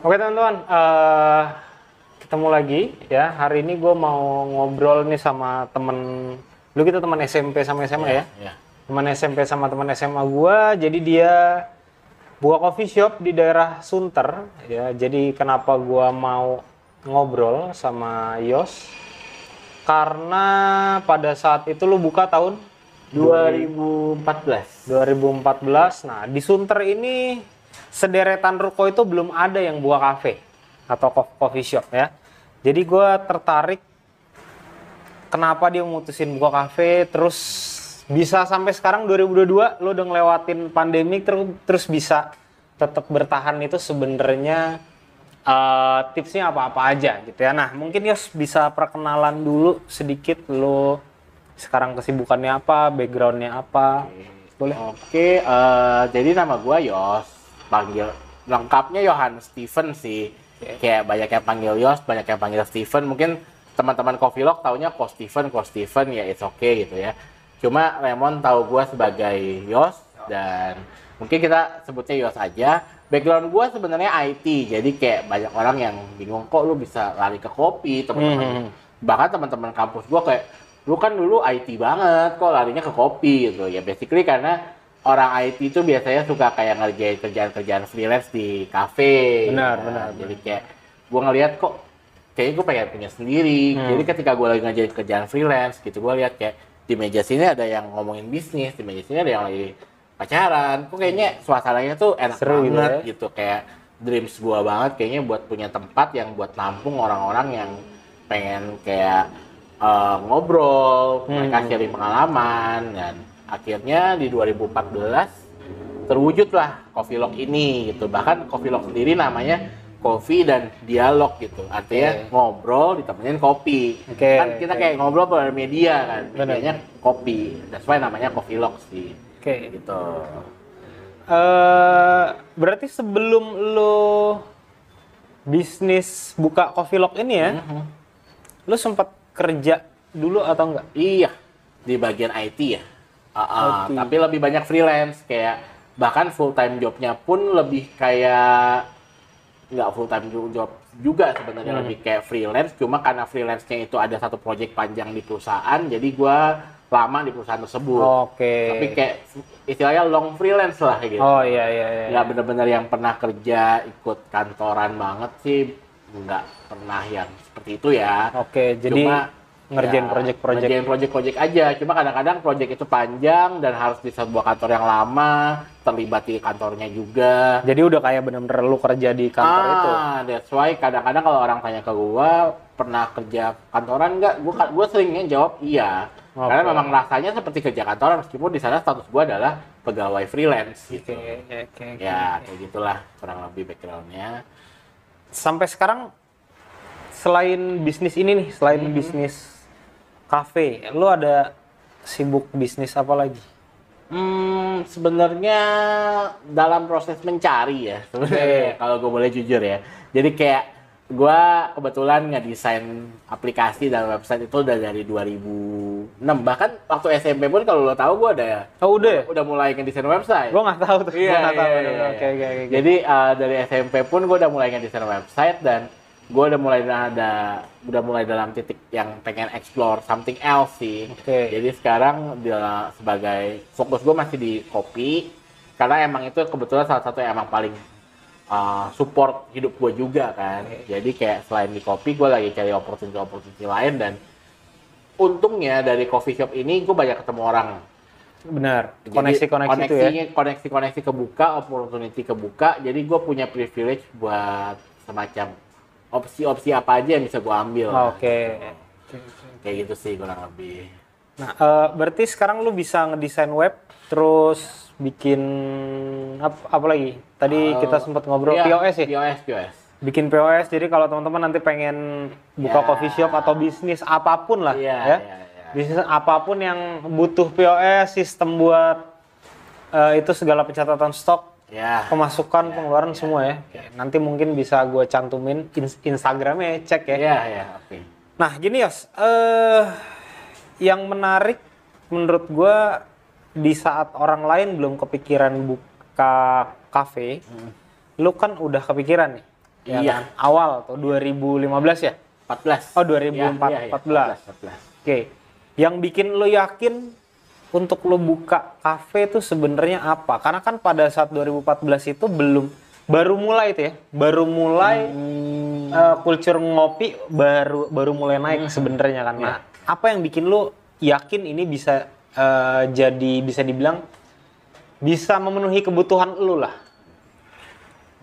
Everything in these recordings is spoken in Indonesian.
Oke teman-teman, ketemu lagi ya. Hari ini gue mau ngobrol nih sama temen, dulu kita teman SMP sama SMA ya. Iya. Teman SMP sama teman SMA gue, jadi dia buka coffee shop di daerah Sunter ya. Jadi kenapa gue mau ngobrol sama Yos? Karena pada saat itu lu buka tahun 2014. 2014. Nah, di Sunter ini sederetan ruko itu belum ada yang buka kafe atau coffee shop ya. Jadi gue tertarik kenapa dia mutusin buka kafe, terus bisa sampai sekarang 2022 lo udah ngelewatin pandemi terus bisa tetap bertahan itu sebenarnya tipsnya apa-apa aja gitu ya. Nah, mungkin Yos bisa perkenalan dulu sedikit lo sekarang kesibukannya apa, backgroundnya apa. Boleh? Oke, jadi nama gue Yos. Panggil lengkapnya Johan Steven sih. Kayak banyak yang panggil Yos, banyak yang panggil Steven. Mungkin teman-teman Coffee Lock taunya Ko Steven ya it's okay gitu ya. Cuma Raymond tahu gue sebagai Yos dan mungkin kita sebutnya Yos aja. Background gue sebenarnya IT, jadi kayak banyak orang yang bingung kok lu bisa lari ke kopi, teman-teman. Bahkan teman-teman kampus gue kayak lu kan dulu IT banget kok larinya ke kopi gitu ya. Basically karena orang IT itu biasanya suka kayak ngerjain kerjaan-kerjaan freelance di kafe. Benar. Jadi kayak gue ngeliat kok kayaknya gue pengen punya sendiri. Jadi ketika gue lagi ngerjain kerjaan freelance gitu, gue lihat kayak di meja sini ada yang ngomongin bisnis, di meja sini ada yang lagi pacaran. Kok kayaknya suasananya tuh enak Seru banget gitu ya. gitu. Kayak dreams gue banget kayaknya buat punya tempat yang buat nampung orang-orang yang pengen kayak ngobrol, mereka sharing pengalaman, dan akhirnya di 2014 terwujudlah Coffee Lock ini gitu. Bahkan Coffee Lock sendiri namanya Coffee dan Dialog gitu, artinya ngobrol ditemenin kopi. Kan kita kayak ngobrol pada media kan, medianya kopi, that's why namanya Coffee Lock sih. Gitu. Berarti sebelum lo bisnis buka Coffee Lock ini ya, lo sempat kerja dulu atau enggak? Iya, di bagian IT ya. Tapi lebih banyak freelance, kayak bahkan full time jobnya pun lebih kayak nggak full time job juga sebenarnya, lebih kayak freelance. Cuma karena freelance-nya itu ada satu project panjang di perusahaan, jadi gua lama di perusahaan tersebut. Tapi kayak istilahnya long freelance lah gitu. Iya. Nggak benar-benar yang pernah kerja ikut kantoran banget sih, nggak pernah yang seperti itu ya. Jadi cuma ngerjain project aja. Cuma kadang-kadang project itu panjang dan harus di sebuah kantor yang lama, terlibat di kantornya juga. Jadi udah kayak bener-bener lu kerja di kantor itu. That's why kadang-kadang kalau orang tanya ke gua, pernah kerja kantoran nggak? Gua seringnya jawab iya. Karena memang rasanya seperti kerja kantoran, meskipun di sana status gua adalah pegawai freelance gitu. Kayak gitulah kurang lebih backgroundnya. Sampai sekarang selain bisnis ini nih, selain bisnis kafe, lu ada sibuk bisnis apa lagi? Sebenarnya dalam proses mencari ya, sebenarnya kalau gue boleh jujur ya. Jadi kayak gue kebetulan ngedesain aplikasi dan website itu udah dari 2006. Bahkan waktu SMP pun kalau lo tahu gue udah mulai ngedesain website. Gue nggak tahu tuh. Iya. Oke. Jadi dari SMP pun gue udah mulai ngedesain website dan gue udah mulai dalam titik yang pengen explore something else sih. Jadi sekarang sebagai fokus gue masih di kopi karena emang itu kebetulan salah satu yang emang paling support hidup gue juga kan. Jadi kayak selain di kopi gue lagi cari opportunity lain, dan untungnya dari coffee shop ini gue banyak ketemu orang. Benar. Koneksi kebuka, opportunity kebuka. Jadi gue punya privilege buat semacam opsi-opsi apa aja yang bisa gue ambil. Kayak gitu sih kurang lebih. Nah, berarti sekarang lu bisa ngedesain web, terus bikin apa lagi? Tadi kita sempat ngobrol POS ya? POS. Bikin POS, jadi kalau teman-teman nanti pengen buka coffee shop atau bisnis apapun lah, bisnis apapun yang butuh POS, sistem buat itu segala pencatatan stok, pemasukan, pengeluaran semua ya. Nanti mungkin bisa gue cantumin Instagramnya, cek ya. Nah gini Yos, yang menarik menurut gue di saat orang lain belum kepikiran buka kafe, lu kan udah kepikiran nih. ya Iya. kan? Awal tuh 2015 ya? 14. Oh 2014. Iya, 14. Oke. Yang bikin lo yakin untuk lo buka kafe itu sebenarnya apa? Karena kan pada saat 2014 itu baru mulai itu ya. Baru mulai culture ngopi baru mulai naik sebenarnya kan. Nah, apa yang bikin lo yakin ini bisa bisa dibilang bisa memenuhi kebutuhan lo lah?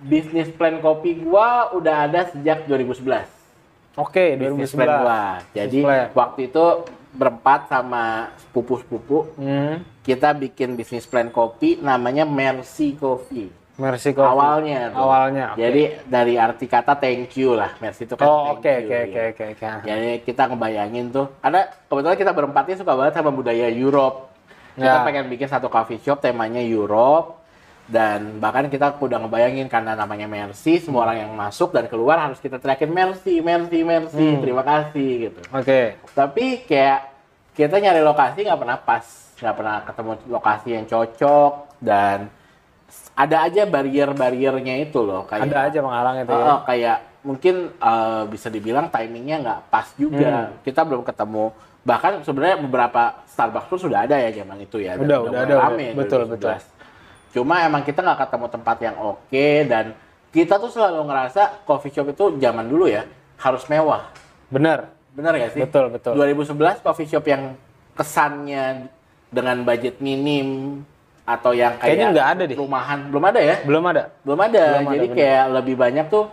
Bisnis plan kopi gua udah ada sejak 2011. Oke, Bisnis 2011. plan gua. Jadi plan. waktu itu berempat sama sepupu-sepupu, kita bikin bisnis plan kopi namanya Mercy Coffee. Mercy Coffee. Awalnya tuh. Awalnya. Oke. Jadi dari arti kata thank you lah. Mercy itu kan Oh, thank oke. you. Oke. Jadi kita ngebayangin tuh, karena kebetulan kita berempatnya suka banget sama budaya Europe. Kita Ya. pengen bikin satu coffee shop temanya Europe. Dan bahkan kita udah ngebayangin karena namanya Mercy, semua orang yang masuk dan keluar harus kita teriakin Mercy, terima kasih gitu. Oke. Tapi kayak kita nyari lokasi nggak pernah pas, nggak pernah ketemu lokasi yang cocok dan ada aja barrier-barriernya itu loh. Kayak, Ada aja penghalang itu ya. Kayak mungkin bisa dibilang timingnya nggak pas juga. Kita belum ketemu. Bahkan sebenarnya beberapa Starbucks tuh sudah ada ya zaman itu ya. Dan Udah mulai ada. rame Betul. 2011. Cuma emang kita nggak ketemu tempat yang oke dan kita tuh selalu ngerasa coffee shop itu zaman dulu ya harus mewah. Bener. Bener gak sih? Betul. 2011 coffee shop yang kesannya dengan budget minim atau yang Kayaknya kayak nggak ada deh. rumahan belum ada ya? Belum ada. Belum ada. Belum ada, Jadi bener. kayak lebih banyak tuh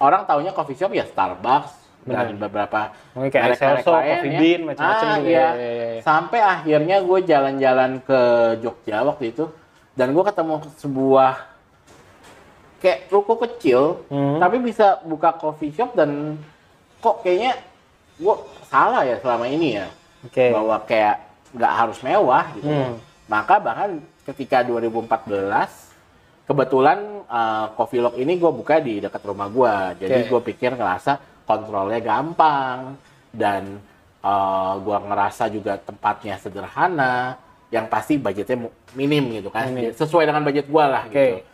orang taunya coffee shop ya Starbucks dan beberapa Mungkin kayak merek-merek Excelso, lain Coffee ya. Bean, macam-macam juga. Iya. Iya. Sampai akhirnya gue jalan-jalan ke Jogja waktu itu dan gue ketemu sebuah kayak ruko kecil tapi bisa buka coffee shop dan kok kayaknya gue salah ya selama ini ya. Oke. Bahwa kayak nggak harus mewah gitu. Maka bahkan ketika 2014 kebetulan Coffee Lock ini gue buka di dekat rumah gue. Jadi gue pikir ngerasa kontrolnya gampang dan gue ngerasa juga tempatnya sederhana. Yang pasti budgetnya minim gitu kan. Sesuai dengan budget gue lah gitu.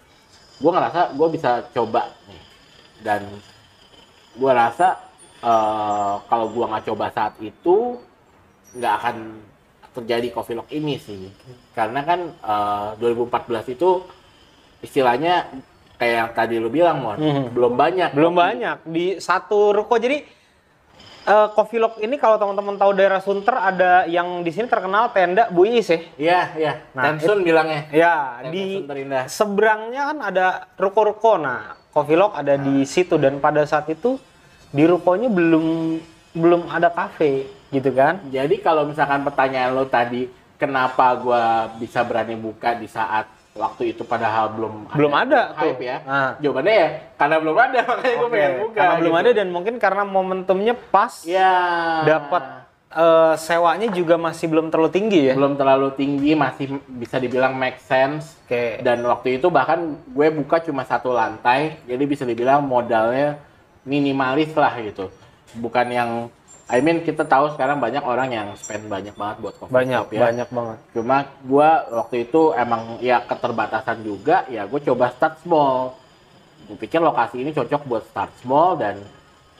Gue ngerasa gue bisa coba nih. Dan gue rasa kalau gue nggak coba saat itu nggak akan terjadi Coffee Lock ini sih. Karena kan 2014 itu istilahnya kayak yang tadi lu bilang, Mon, belum banyak. Belum banyak di satu ruko. Jadi Coffee Lock ini kalau teman-teman tahu daerah Sunter ada yang di sini terkenal tenda Bu Iis ya. Iya. Nah, Tensun bilangnya. Ya, Tenda di Sunter Indah. seberangnya kan ada ruko-ruko. Nah, Coffee Lock ada di situ dan pada saat itu di rukonya belum ada kafe gitu kan. Jadi kalau misalkan pertanyaan lo tadi, kenapa gua bisa berani buka di saat waktu itu padahal belum ada hype tuh. ya? Nah. Jawabannya ya, karena belum ada makanya gue pengen buka. Karena belum gitu. ada dan mungkin karena momentumnya pas Ya. dapat sewanya juga masih belum terlalu tinggi ya. Belum terlalu tinggi, masih bisa dibilang make sense. Oke. Dan waktu itu bahkan gue buka cuma satu lantai, jadi bisa dibilang modalnya minimalis lah gitu. Bukan yang, kita tahu sekarang banyak orang yang spend banyak banget buat coffee shop ya. Banyak banget. Cuma gue waktu itu emang ya keterbatasan juga, ya gue coba start small. Gue pikir lokasi ini cocok buat start small dan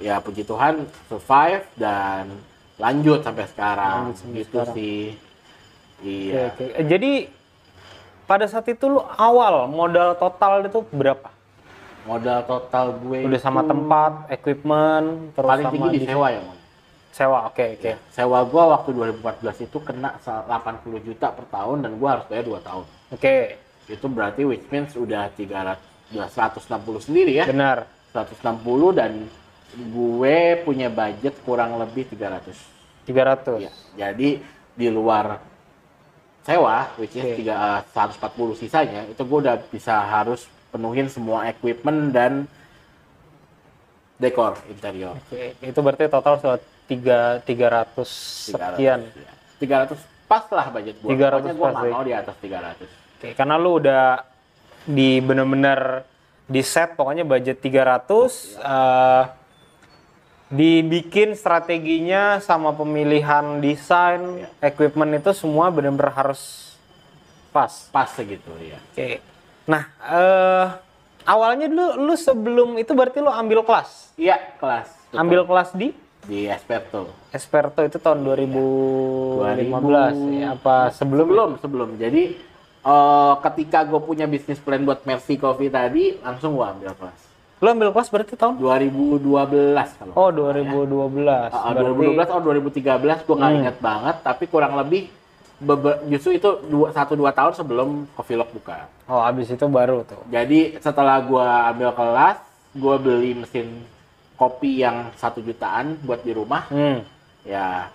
ya puji Tuhan survive dan lanjut sampai sekarang. Gitu sih. Iya. Oke. Jadi pada saat itu lu awal modal total itu berapa? Modal total gue Udah sama itu tempat, equipment, terus paling sama tinggi di sewa ya, Mon. sewa. Oke. Sewa gue waktu 2014 itu kena 80 juta per tahun dan gue harus bayar 2 tahun. Oke. Itu berarti which means udah 160 sendiri ya. Benar. 160 dan gue punya budget kurang lebih 300. 300. Ya, jadi di luar sewa, which is 140 sisanya, itu gue udah bisa harus penuhin semua equipment dan dekor interior. Oke. Itu berarti total 300 sekian. 300 pas lah budget gue. 300 Pokoknya gue pas, nggak ya. mau di atas 300. Oke, karena lu udah bener-bener di set pokoknya budget 300 dibikin strateginya sama pemilihan desain, equipment itu semua bener-bener harus pas. Pas segitu ya. Oke. Nah, Awalnya dulu lu sebelum itu berarti lu ambil kelas. Iya, kelas. Betul. Ambil kelas di Esperto. Esperto itu tahun 2015 ya, apa Sebelum. Jadi ketika gue punya bisnis plan buat Mercy Coffee tadi, langsung gue ambil kelas. Lu ambil kelas berarti tahun 2012 kalau. Oh, 2012. Ya. 2012 atau 2013 gue nggak ingat banget, tapi kurang lebih justru itu 1-2 tahun sebelum Coffee Lock buka. Oh, abis itu baru tuh. Jadi setelah gue ambil kelas, gue beli mesin kopi yang 1 jutaan buat di rumah. Ya,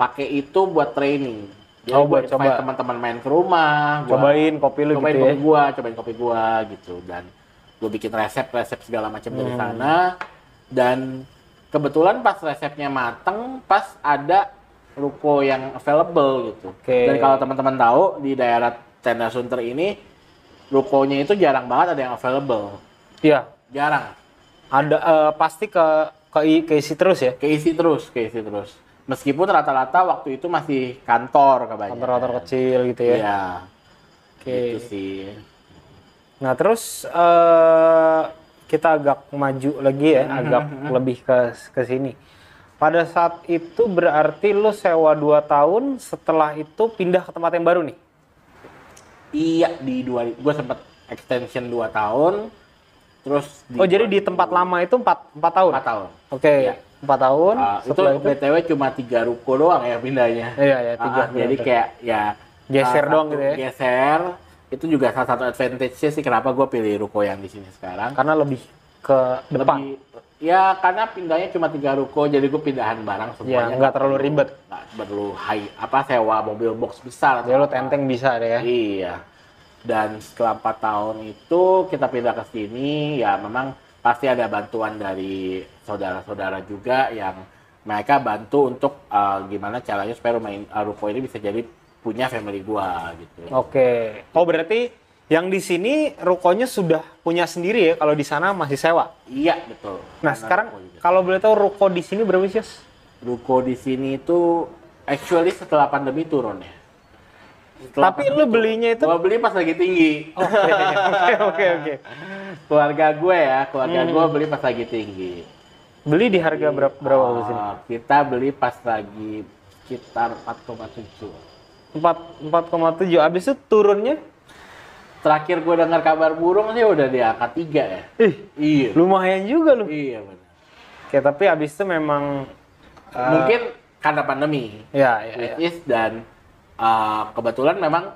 pakai itu buat training. Jadi buat coba teman-teman main ke rumah, cobain kopi lu cobain gitu ya. cobain kopi gua gitu, dan gue bikin resep segala macam dari sana. Dan kebetulan pas resepnya mateng, pas ada ruko yang available gitu. Dan kalau teman-teman tahu di daerah Tenda Sunter ini rukonya itu jarang banget ada yang available. Iya, jarang. Ada pasti keisi terus ya? Keisi terus. Meskipun rata-rata waktu itu masih kantor kebanyakan. Kantor-kantor kecil gitu ya? Iya. Gitu sih. Nah terus kita agak maju lagi ya, agak lebih ke sini. Pada saat itu berarti lu sewa 2 tahun, setelah itu pindah ke tempat yang baru nih? Iya, gue sempat extension 2 tahun. Terus jadi di tempat lama itu 4 tahun? 4 tahun. Oke, ya. 4 tahun. Itu BTW cuma 3 ruko doang ya pindahnya. Iya, 3. Jadi kayak ya geser doang gitu ya. Geser. Itu juga salah satu advantage-nya sih kenapa gue pilih ruko yang di sini sekarang. Karena lebih ke depan. Ya karena pindahnya cuma 3 ruko, jadi gue pindahan barang semuanya. Ya, nggak terlalu ribet. Nggak perlu sewa mobil box besar. Jadi lo tenteng bisa deh ya. Iya. Dan setelah 4 tahun itu kita pindah ke sini, ya memang pasti ada bantuan dari saudara-saudara juga yang mereka bantu untuk gimana caranya supaya ruko ini bisa jadi punya family gua gitu. Oke. Oh berarti yang di sini rukonya sudah punya sendiri ya, kalau di sana masih sewa? Iya betul. Nah karena sekarang kalau boleh tahu ruko di sini berapa sih? Ruko di sini itu actually setelah pandemi turun ya. Tapi lu belinya itu? Gua beli pas lagi tinggi. Oke. Keluarga gue beli pas lagi tinggi. Beli di harga berapa di sini? Kita beli pas lagi sekitar 4,7. 4,7. Abis itu turunnya? Terakhir gue dengar kabar burung sih udah di angka 3 ya. Iya. Lumayan juga lu. Iya benar. Oke, tapi abis itu memang mungkin karena pandemi. Ya. Dan kebetulan memang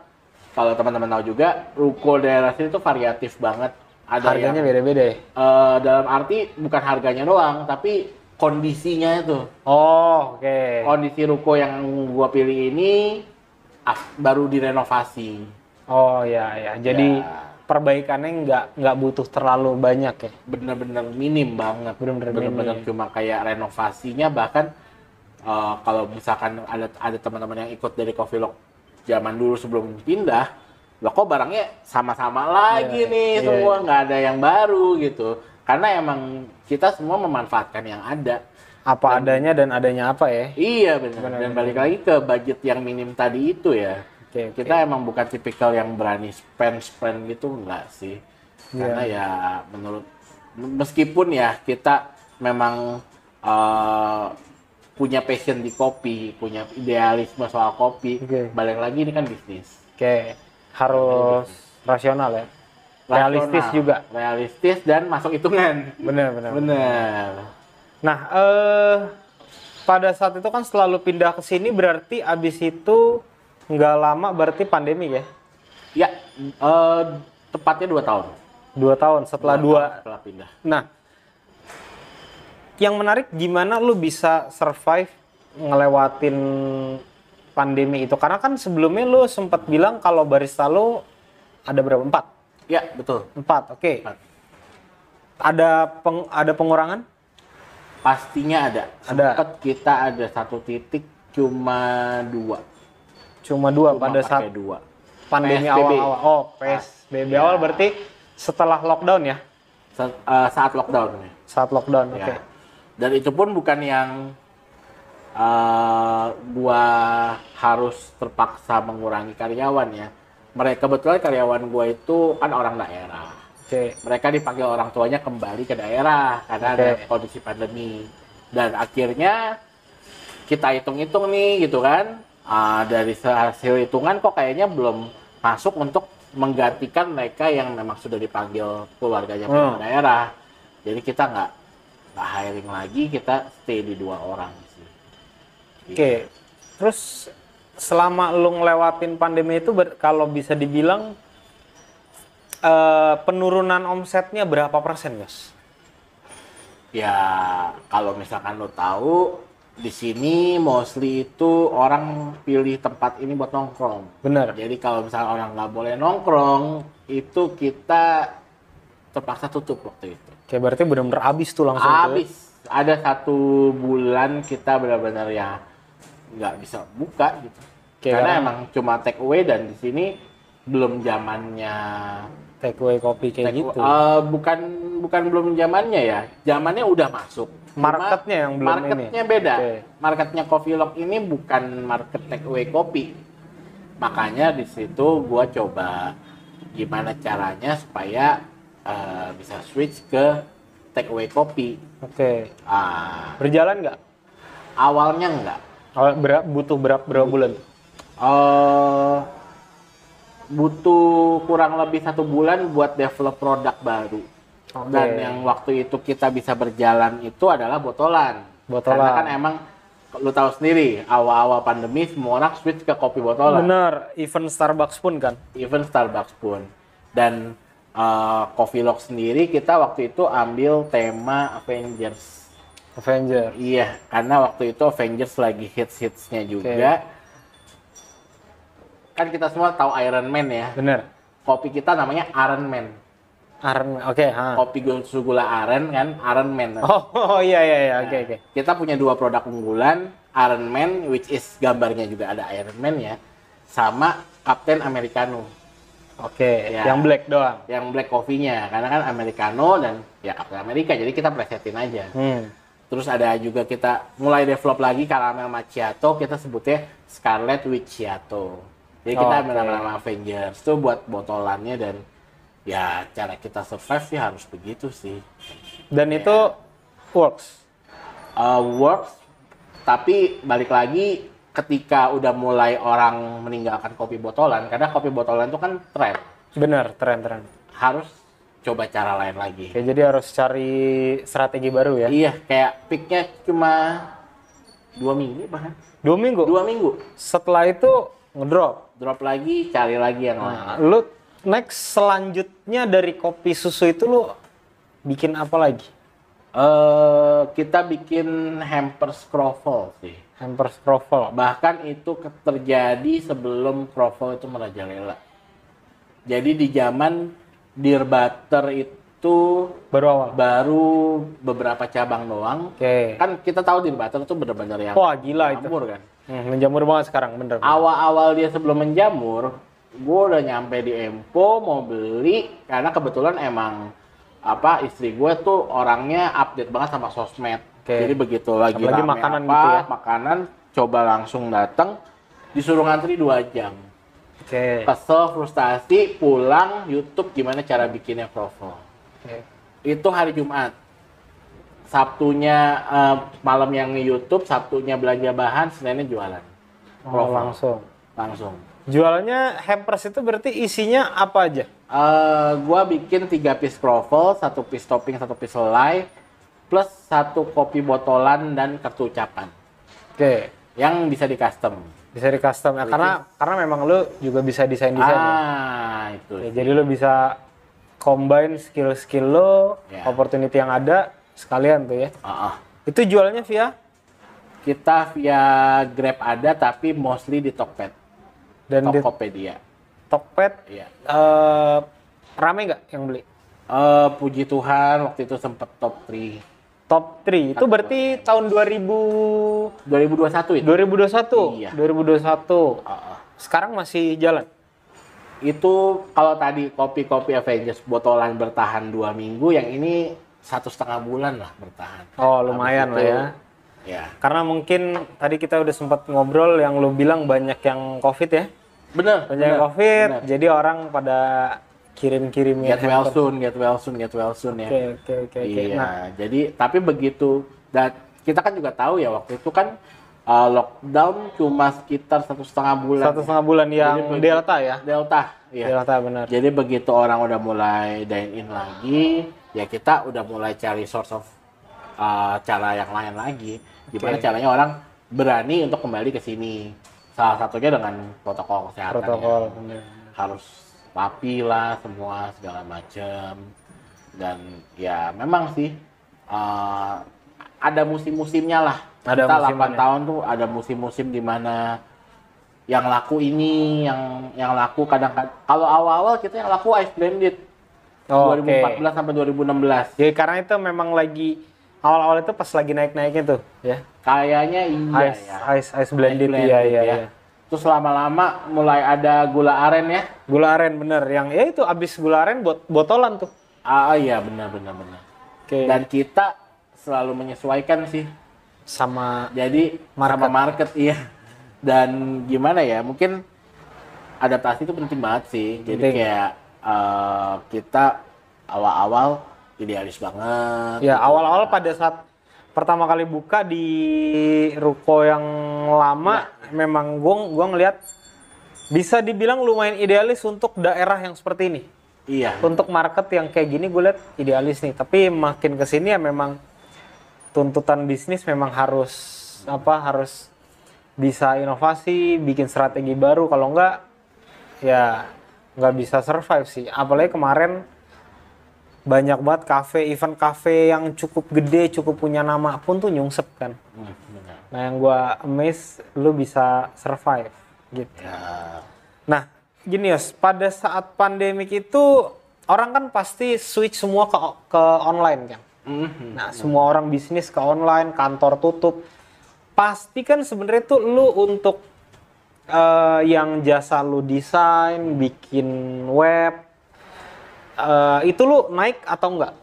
kalau teman-teman tahu juga ruko daerah sini tuh variatif banget. Ada harganya beda-beda ya? Dalam arti bukan harganya doang, tapi kondisinya itu. Oh, oke. Kondisi ruko yang gua pilih ini baru direnovasi. Oh ya. Jadi perbaikannya nggak butuh terlalu banyak ya? Bener-bener minim banget. Bener-bener cuma kayak renovasinya, bahkan kalau misalkan ada teman-teman yang ikut dari Coffee Lock zaman dulu sebelum pindah, loh kok barangnya sama-sama lagi nih semua, nggak ada yang baru gitu. Karena emang kita semua memanfaatkan yang ada. Adanya dan adanya apa ya? Iya benar. Dan balik lagi ke budget yang minim tadi itu ya. Kita emang bukan tipikal yang berani spend gitu, enggak sih. Karena ya menurut, meskipun ya kita memang punya passion di kopi, punya idealisme soal kopi, balik lagi ini kan bisnis. Harus rasional ya. Realistis juga. Realistis dan masuk hitungan. Benar. Nah, pada saat itu kan selalu pindah ke sini, berarti abis itu nggak lama berarti pandemi ya? Ya, tepatnya 2 tahun. 2 tahun setelah pindah. Nah, yang menarik gimana lu bisa survive ngelewatin pandemi itu? Karena kan sebelumnya lu sempat bilang kalau barista lu ada berapa? 4? Ya, betul. 4, oke. 4. Ada pengurangan? Pastinya ada. Sempat kita ada 1 titik cuma 2. Cuma 2 pada saat 2. Pandemi awal-awal. Oh, PSBB awal berarti setelah lockdown ya? Saat lockdown. Saat lockdown, oke. Dan itu pun bukan yang gua harus terpaksa mengurangi karyawan ya. Kebetulan karyawan gua itu kan orang daerah. Oke. Mereka dipanggil orang tuanya kembali ke daerah karena ada kondisi pandemi. Dan akhirnya kita hitung-hitung nih gitu kan, dari hasil hitungan kok kayaknya belum masuk untuk menggantikan mereka yang memang sudah dipanggil keluarganya ke daerah. Jadi kita nggak hiring lagi, kita stay di 2 orang sih. Oke. Terus selama lu ngelewatin pandemi itu kalau bisa dibilang penurunan omsetnya berapa persen, Mas? Ya kalau misalkan lo tahu di sini mostly itu orang pilih tempat ini buat nongkrong. Bener. Jadi kalau misalnya orang nggak boleh nongkrong, itu kita terpaksa tutup waktu itu. Oke, berarti benar-benar habis tuh langsung. Habis. Ada 1 bulan kita benar-benar ya nggak bisa buka gitu. Karena emang cuma take away dan di sini belum zamannya take away kopi kayak gitu. Bukan belum zamannya ya. Zamannya udah masuk. Marketnya yang belum marketnya beda. Marketnya Coffeelog ini bukan market take away kopi. Makanya di situ gua coba gimana caranya supaya bisa switch ke take away kopi. Oke. Berjalan nggak? Awalnya enggak. Butuh berapa bulan? Butuh kurang lebih 1 bulan buat develop produk baru. Dan yang waktu itu kita bisa berjalan itu adalah botolan. Karena kan emang lu tahu sendiri, awal-awal pandemi semua orang switch ke kopi botolan. Bener, even Starbucks pun kan. Even Starbucks pun. Dan Coffeelog sendiri kita waktu itu ambil tema Avengers. Iya, karena waktu itu Avengers lagi hits-hitsnya juga. Kan kita semua tahu Iron Man ya. Bener. Kopi kita namanya Iron Man. Kopi susu gula aren kan, Iron Man. Iya, oke. Kita punya 2 produk unggulan, Iron Man, which is gambarnya juga ada Iron Man ya, sama Captain Americano. Yang black doang. Yang black coffee-nya, karena kan Americano dan ya Captain America, jadi kita presetin aja. Terus ada juga kita mulai develop lagi caramel macchiato, kita sebutnya Scarlet Wicchiato. Jadi kita ambil nama Avengers itu buat botolannya dan ya cara kita survive sih harus begitu sih. Dan itu works? Works, tapi balik lagi ketika udah mulai orang meninggalkan kopi botolan, karena kopi botolan itu kan tren. Bener, tren. Harus coba cara lain lagi. Jadi harus cari strategi baru ya? Iya, kayak peaknya cuma 2 minggu bahkan. 2 minggu? 2 minggu. Setelah itu ngedrop? Drop lagi, cari lagi yang lain. Lu next selanjutnya dari kopi susu itu lu bikin apa lagi? Kita bikin hampers croffle sih. Hampers croffle. Bahkan itu terjadi sebelum croffle itu merajalela. Jadi di zaman Dear Butter itu baru beberapa cabang doang. Kan kita tahu Dear Butter itu benar-benar yang gila menjamur kan. Menjamur banget sekarang, bener. Awal-awal dia sebelum menjamur, gue udah nyampe di Empo mau beli karena kebetulan emang istri gue tuh orangnya update banget sama sosmed. Jadi begitu lagi rame makanan gitu ya? Makanan coba langsung datang, disuruh ngantri 2 jam. Kesel, frustasi, pulang YouTube gimana cara bikinnya croffle. Itu hari Jumat. Sabtunya malam yang YouTube, Sabtunya belanja bahan, Seninnya jualan. Langsung. Jualannya hampers itu berarti isinya apa aja? Gua bikin 3 piece croffle, 1 piece topping, 1 piece selai, plus 1 kopi botolan dan kartu ucapan. Yang bisa di custom. Bisa di custom ya, karena memang lu juga bisa desain-desain. Itu. Jadi lu bisa combine skill-skill lu, opportunity yang ada sekalian tuh ya. Itu jualnya via? Kita via Grab ada, tapi mostly di Tokped. Dan Tokopedia. Tokped? Iya. Rame nggak yang beli? Puji Tuhan waktu itu sempet top 3. Top 3? Itu berarti tahun 2021 itu? 2021? Iya. 2021. Sekarang masih jalan? Itu kalau tadi kopi-kopi Avengers botolan bertahan 2 minggu, yang ini 1,5 bulan lah bertahan. Lumayan lah ya. Ya. Karena mungkin tadi kita udah sempat ngobrol yang lu bilang banyak yang COVID ya. Banyak COVID, jadi orang pada kirim-kirimin Get well handphone. soon, get well soon, get well soon ya. Oke. Iya, Nah, jadi tapi begitu dan kita kan juga tahu ya waktu itu kan lockdown cuma sekitar 1,5 bulan. 1,5 bulan yang Jadi Delta ya. Delta, iya. Delta benar. Jadi begitu orang udah mulai dine in lagi, ya kita udah mulai cari source of cara yang lain lagi. Gimana caranya orang berani untuk kembali ke sini. Salah satunya dengan protokol kesehatan. Protokol. Ya. Benar. Harus rapi lah semua segala macam. Dan ya memang sih ada musim-musimnya lah. Ada Kita musimannya. 8 tahun tuh ada musim-musim di mana yang laku ini, yang laku kadang-kadang kalau awal-awal kita yang laku ice blended. Oh, 2014 sampai 2016. Jadi karena itu memang lagi awal-awal itu pas lagi naik-naiknya tuh, ya. Kayaknya iya Ice, ya. ice blended, Ice blended, iya. ya. Terus lama-lama mulai ada gula aren ya. Gula aren bener, yang ya itu abis gula aren botolan tuh. Iya benar. Oke. Dan kita selalu menyesuaikan sih. Sama Jadi sama market iya. Dan gimana ya? Mungkin adaptasi itu penting banget sih. Jadi Penting. kayak kita awal-awal idealis banget. ya gitu. awal-awal pada saat pertama kali buka di ruko yang lama, memang gua ngelihat bisa dibilang lumayan idealis untuk daerah yang seperti ini. Iya. Untuk market yang kayak gini gue lihat idealis nih, tapi makin kesini ya memang tuntutan bisnis memang harus bisa inovasi, bikin strategi baru, kalau enggak ya nggak bisa survive sih. Apalagi kemarin banyak banget event cafe yang cukup gede, cukup punya nama pun tuh nyungsep kan. Benar. Nah yang gua amaze lu bisa survive gitu. Ya. Nah, gini Yos, pada saat pandemik itu orang kan pasti switch semua ke online kan. Nah, semua orang bisnis ke online, kantor tutup. Pasti kan sebenarnya tuh lu untuk yang jasa lu desain, bikin web, itu lu naik atau enggak?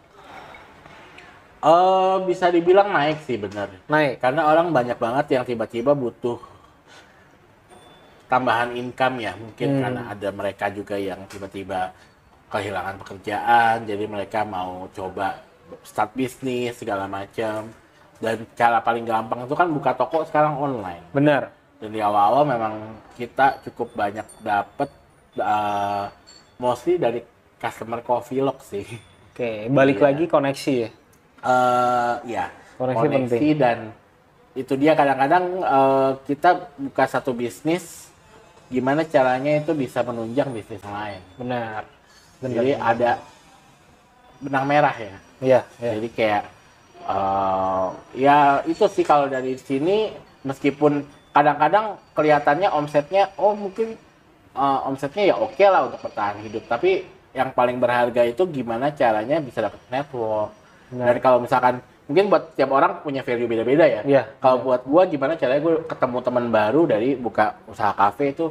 Bisa dibilang naik sih benar. Naik. Karena orang banyak banget yang tiba-tiba butuh tambahan income ya, mungkin karena ada mereka juga yang tiba-tiba kehilangan pekerjaan, jadi mereka mau coba start bisnis segala macam. Dan cara paling gampang itu kan buka toko sekarang online. Bener. Dan di awal-awal memang kita cukup banyak dapet mostly dari customer coffee log sih. Oke, balik lagi koneksi ya. Ya, Koneksi penting. dan itu dia kadang-kadang kita buka satu bisnis, gimana caranya itu bisa menunjang bisnis lain. Benar. Jadi ada benang merah ya. Iya. Jadi kayak ya itu sih kalau dari sini meskipun kadang-kadang kelihatannya omsetnya mungkin omsetnya ya oke lah untuk bertahan hidup, tapi yang paling berharga itu gimana caranya bisa dapat network. Benar. Dan kalau misalkan mungkin buat tiap orang punya value beda-beda ya. Iya. Kalau buat gua gimana caranya gua ketemu teman baru dari buka usaha kafe itu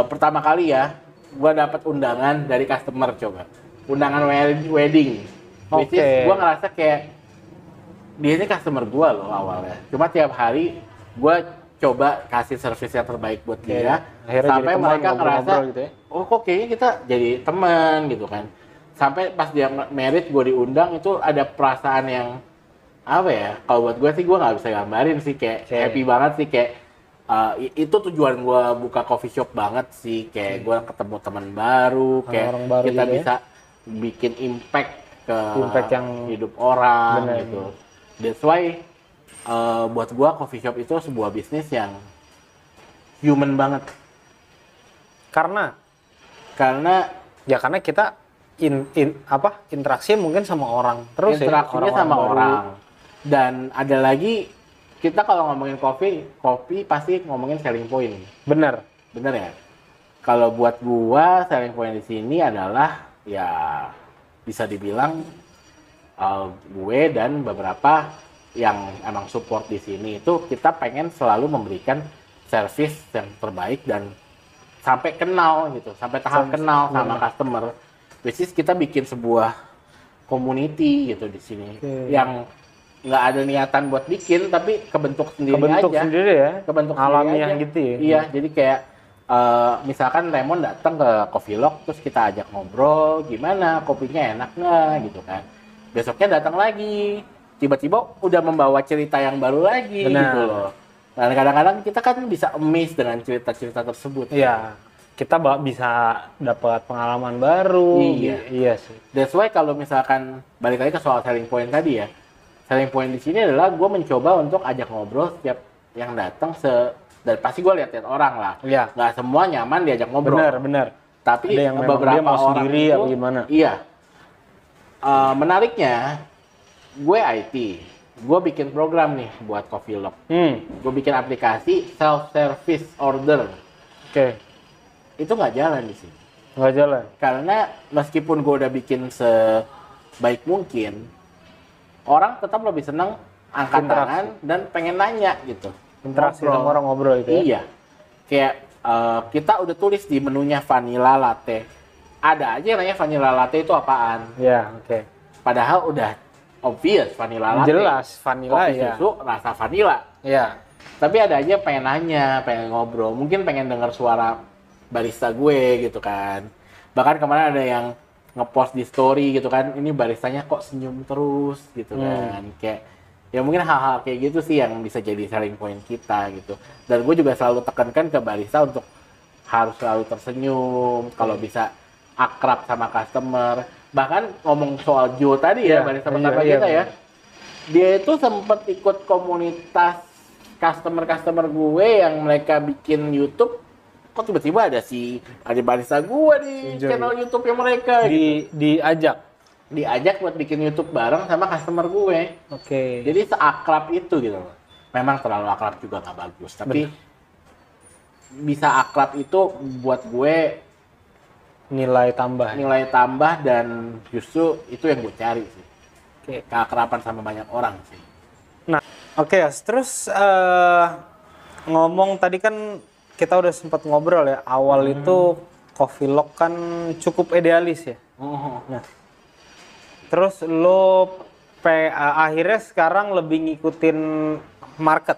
pertama kali ya gua dapat undangan dari customer, coba. Undangan wedding. Which is gua ngerasa kayak dia ini customer gua loh awalnya. Cuma tiap hari gua coba kasih service yang terbaik buat dia. Akhirnya sampai jadi teman, mereka ngerasa ngobrol-ngobrol gitu ya. oh kok kayaknya kita jadi teman gitu kan. Sampai pas dia merit gue diundang itu ada perasaan yang apa ya, kalau buat gue sih gue nggak bisa gambarin sih, kayak happy banget sih, kayak itu tujuan gue buka coffee shop banget sih, kayak gue ketemu teman baru, kayak orang baru kita gitu ya. bisa bikin impact ke yang hidup orang bener. gitu. That's why buat gue coffee shop itu sebuah bisnis yang human banget. Karena kita interaksi mungkin sama orang terus interaksinya ya, sama baru. orang. Dan ada lagi, kita kalau ngomongin kopi pasti ngomongin selling point. Bener Ya? Kalau buat gua selling point di sini adalah ya bisa dibilang gue dan beberapa yang emang support di sini itu kita pengen selalu memberikan service yang terbaik dan sampai kenal gitu, sampai tahap kenal sama customer. Which is kita bikin sebuah community gitu di sini yang nggak ada niatan buat bikin, tapi kebentuk sendiri aja. Sendiri ya. Kebentuk alamiah sendiri aja. gitu ya. Iya, jadi kayak misalkan Raymond datang ke Coffee Lock, terus kita ajak ngobrol, gimana, kopinya enak nggak gitu kan. Besoknya datang lagi, tiba-tiba udah membawa cerita yang baru lagi. Benar. Gitu loh. Dan kadang-kadang kita kan bisa amazed dengan cerita-cerita tersebut. Iya, kita bisa dapat pengalaman baru. Iya. Iya sih. That's why kalau misalkan balik lagi ke soal selling point tadi ya, selling point di sini adalah gue mencoba untuk ajak ngobrol setiap yang datang dan pasti gue lihat orang lah. Iya. Nggak semua nyaman diajak ngobrol. Benar. Tapi Ada yang memang beberapa dia mau orang sendiri itu, apa gimana? Iya. Menariknya, gue IT. Gue bikin program nih buat Coffee Lock. Gue bikin aplikasi self-service order. Oke. Itu nggak jalan di sini. Nggak jalan. Karena meskipun gue udah bikin sebaik mungkin, orang tetap lebih senang angkat Interaksi. tangan dan pengen nanya gitu. Interaksi Ngobrol. sama orang ngobrol itu ya? Iya. Kayak kita udah tulis di menunya vanilla latte. Ada aja yang nanya vanilla latte itu apaan. Iya, oke. Padahal udah obvious vanilla latte. Jelas, vanilla Kopi ya. susu rasa vanilla. Iya. Tapi ada aja pengen nanya, pengen ngobrol. Mungkin pengen dengar suara barista gue gitu kan. Bahkan kemarin ada yang ngepost di story gitu kan. Ini baristanya kok senyum terus gitu kan. Kayak ya mungkin hal-hal kayak gitu sih yang bisa jadi selling point kita gitu. Dan gue juga selalu tekankan ke barista untuk harus selalu tersenyum. Kalau bisa akrab sama customer. Bahkan ngomong soal Joe tadi ya, barista pertama kita ya. Dia itu sempat ikut komunitas customer gue yang mereka bikin YouTube. Kok tiba-tiba ada barista gue di channel YouTube-nya mereka gitu. Diajak buat bikin YouTube bareng sama customer gue. Oke. Jadi seakrab itu gitu loh. Memang terlalu akrab juga nggak bagus, tapi bisa akrab itu buat gue Nilai tambah dan justru itu yang gue cari sih. Oke. Keakraban sama banyak orang sih. Nah, oke ya. Terus ngomong tadi kan kita udah sempat ngobrol ya. Awal itu Coffee Lock kan cukup idealis ya. Nah, terus lo akhirnya sekarang lebih ngikutin market.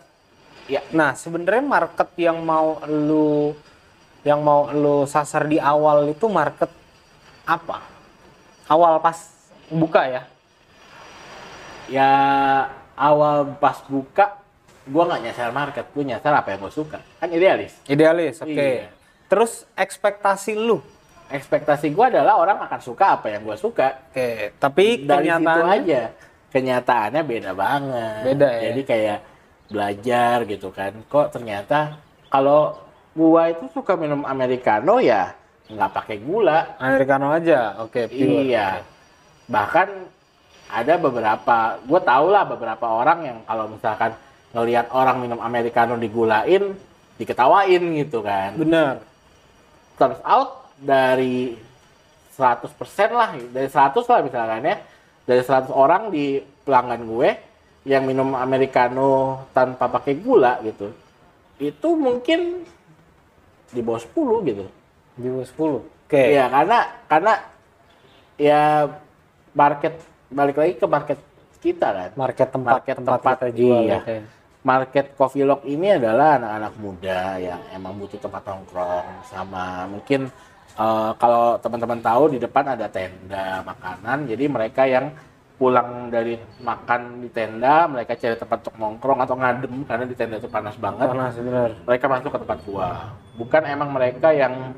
Ya. Nah, sebenarnya market yang mau lu sasar di awal itu market apa? Awal pas buka ya? Ya awal pas buka, gue nggak nyasar market, gue nyasar apa yang gue suka. Kan idealis. Idealis, oke. Iya. Terus ekspektasi lu? Ekspektasi gue adalah orang akan suka apa yang gue suka. Oke, tapi Dari situ kenyataannya aja. Kenyataannya beda banget. Beda ya? Jadi kayak belajar gitu kan. Kok ternyata kalau gua itu suka minum americano ya nggak pakai gula. Americano aja, oke. Pure. Iya. Bahkan ada beberapa, gue tau lah beberapa orang yang kalau misalkan ngelihat orang minum americano digulain, diketawain gitu kan. Bener. Turns out dari 100% lah, dari 100 lah misalkan ya, dari 100 orang di pelanggan gue yang minum americano tanpa pakai gula gitu, itu mungkin di bawah 10 gitu. Di bawah 10. Oke. Iya, karena ya balik lagi ke market kita kan. Market tempat kita jual. Iya. Oke. Market Coffee Lock ini adalah anak-anak muda yang emang butuh tempat nongkrong sama mungkin kalau teman-teman tahu di depan ada tenda makanan. Jadi mereka yang pulang dari makan di tenda, mereka cari tempat untuk nongkrong atau ngadem karena di tenda itu panas banget. Panas, bener. Mereka masuk ke tempat gua. Bukan emang mereka yang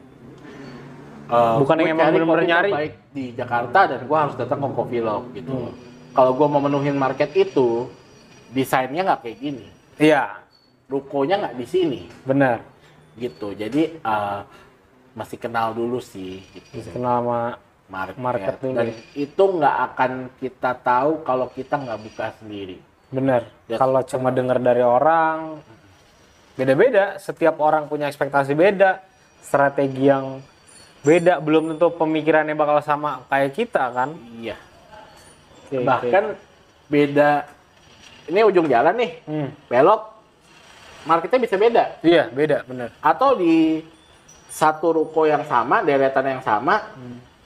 Bukan yang emang bener-bener nyari. Baik di Jakarta dan gua harus datang ke Coffee Lock gitu. Kalau gua mau memenuhin market itu, desainnya nggak kayak gini. Iya, Rukonya nggak di sini. benar. Gitu. Jadi masih kenal dulu sih. Gitu. Kenal sama market dulu. Dan itu nggak akan kita tahu kalau kita nggak buka sendiri. Bener. Ya, Kalau cuma dengar dari orang, beda-beda. Setiap orang punya ekspektasi beda, strategi yang beda. Belum tentu pemikirannya bakal sama kayak kita kan. Iya. Oke, Bahkan beda. Ini ujung jalan nih, belok, marketnya bisa beda. Iya, beda, bener. Atau di satu ruko yang sama, deretan yang sama,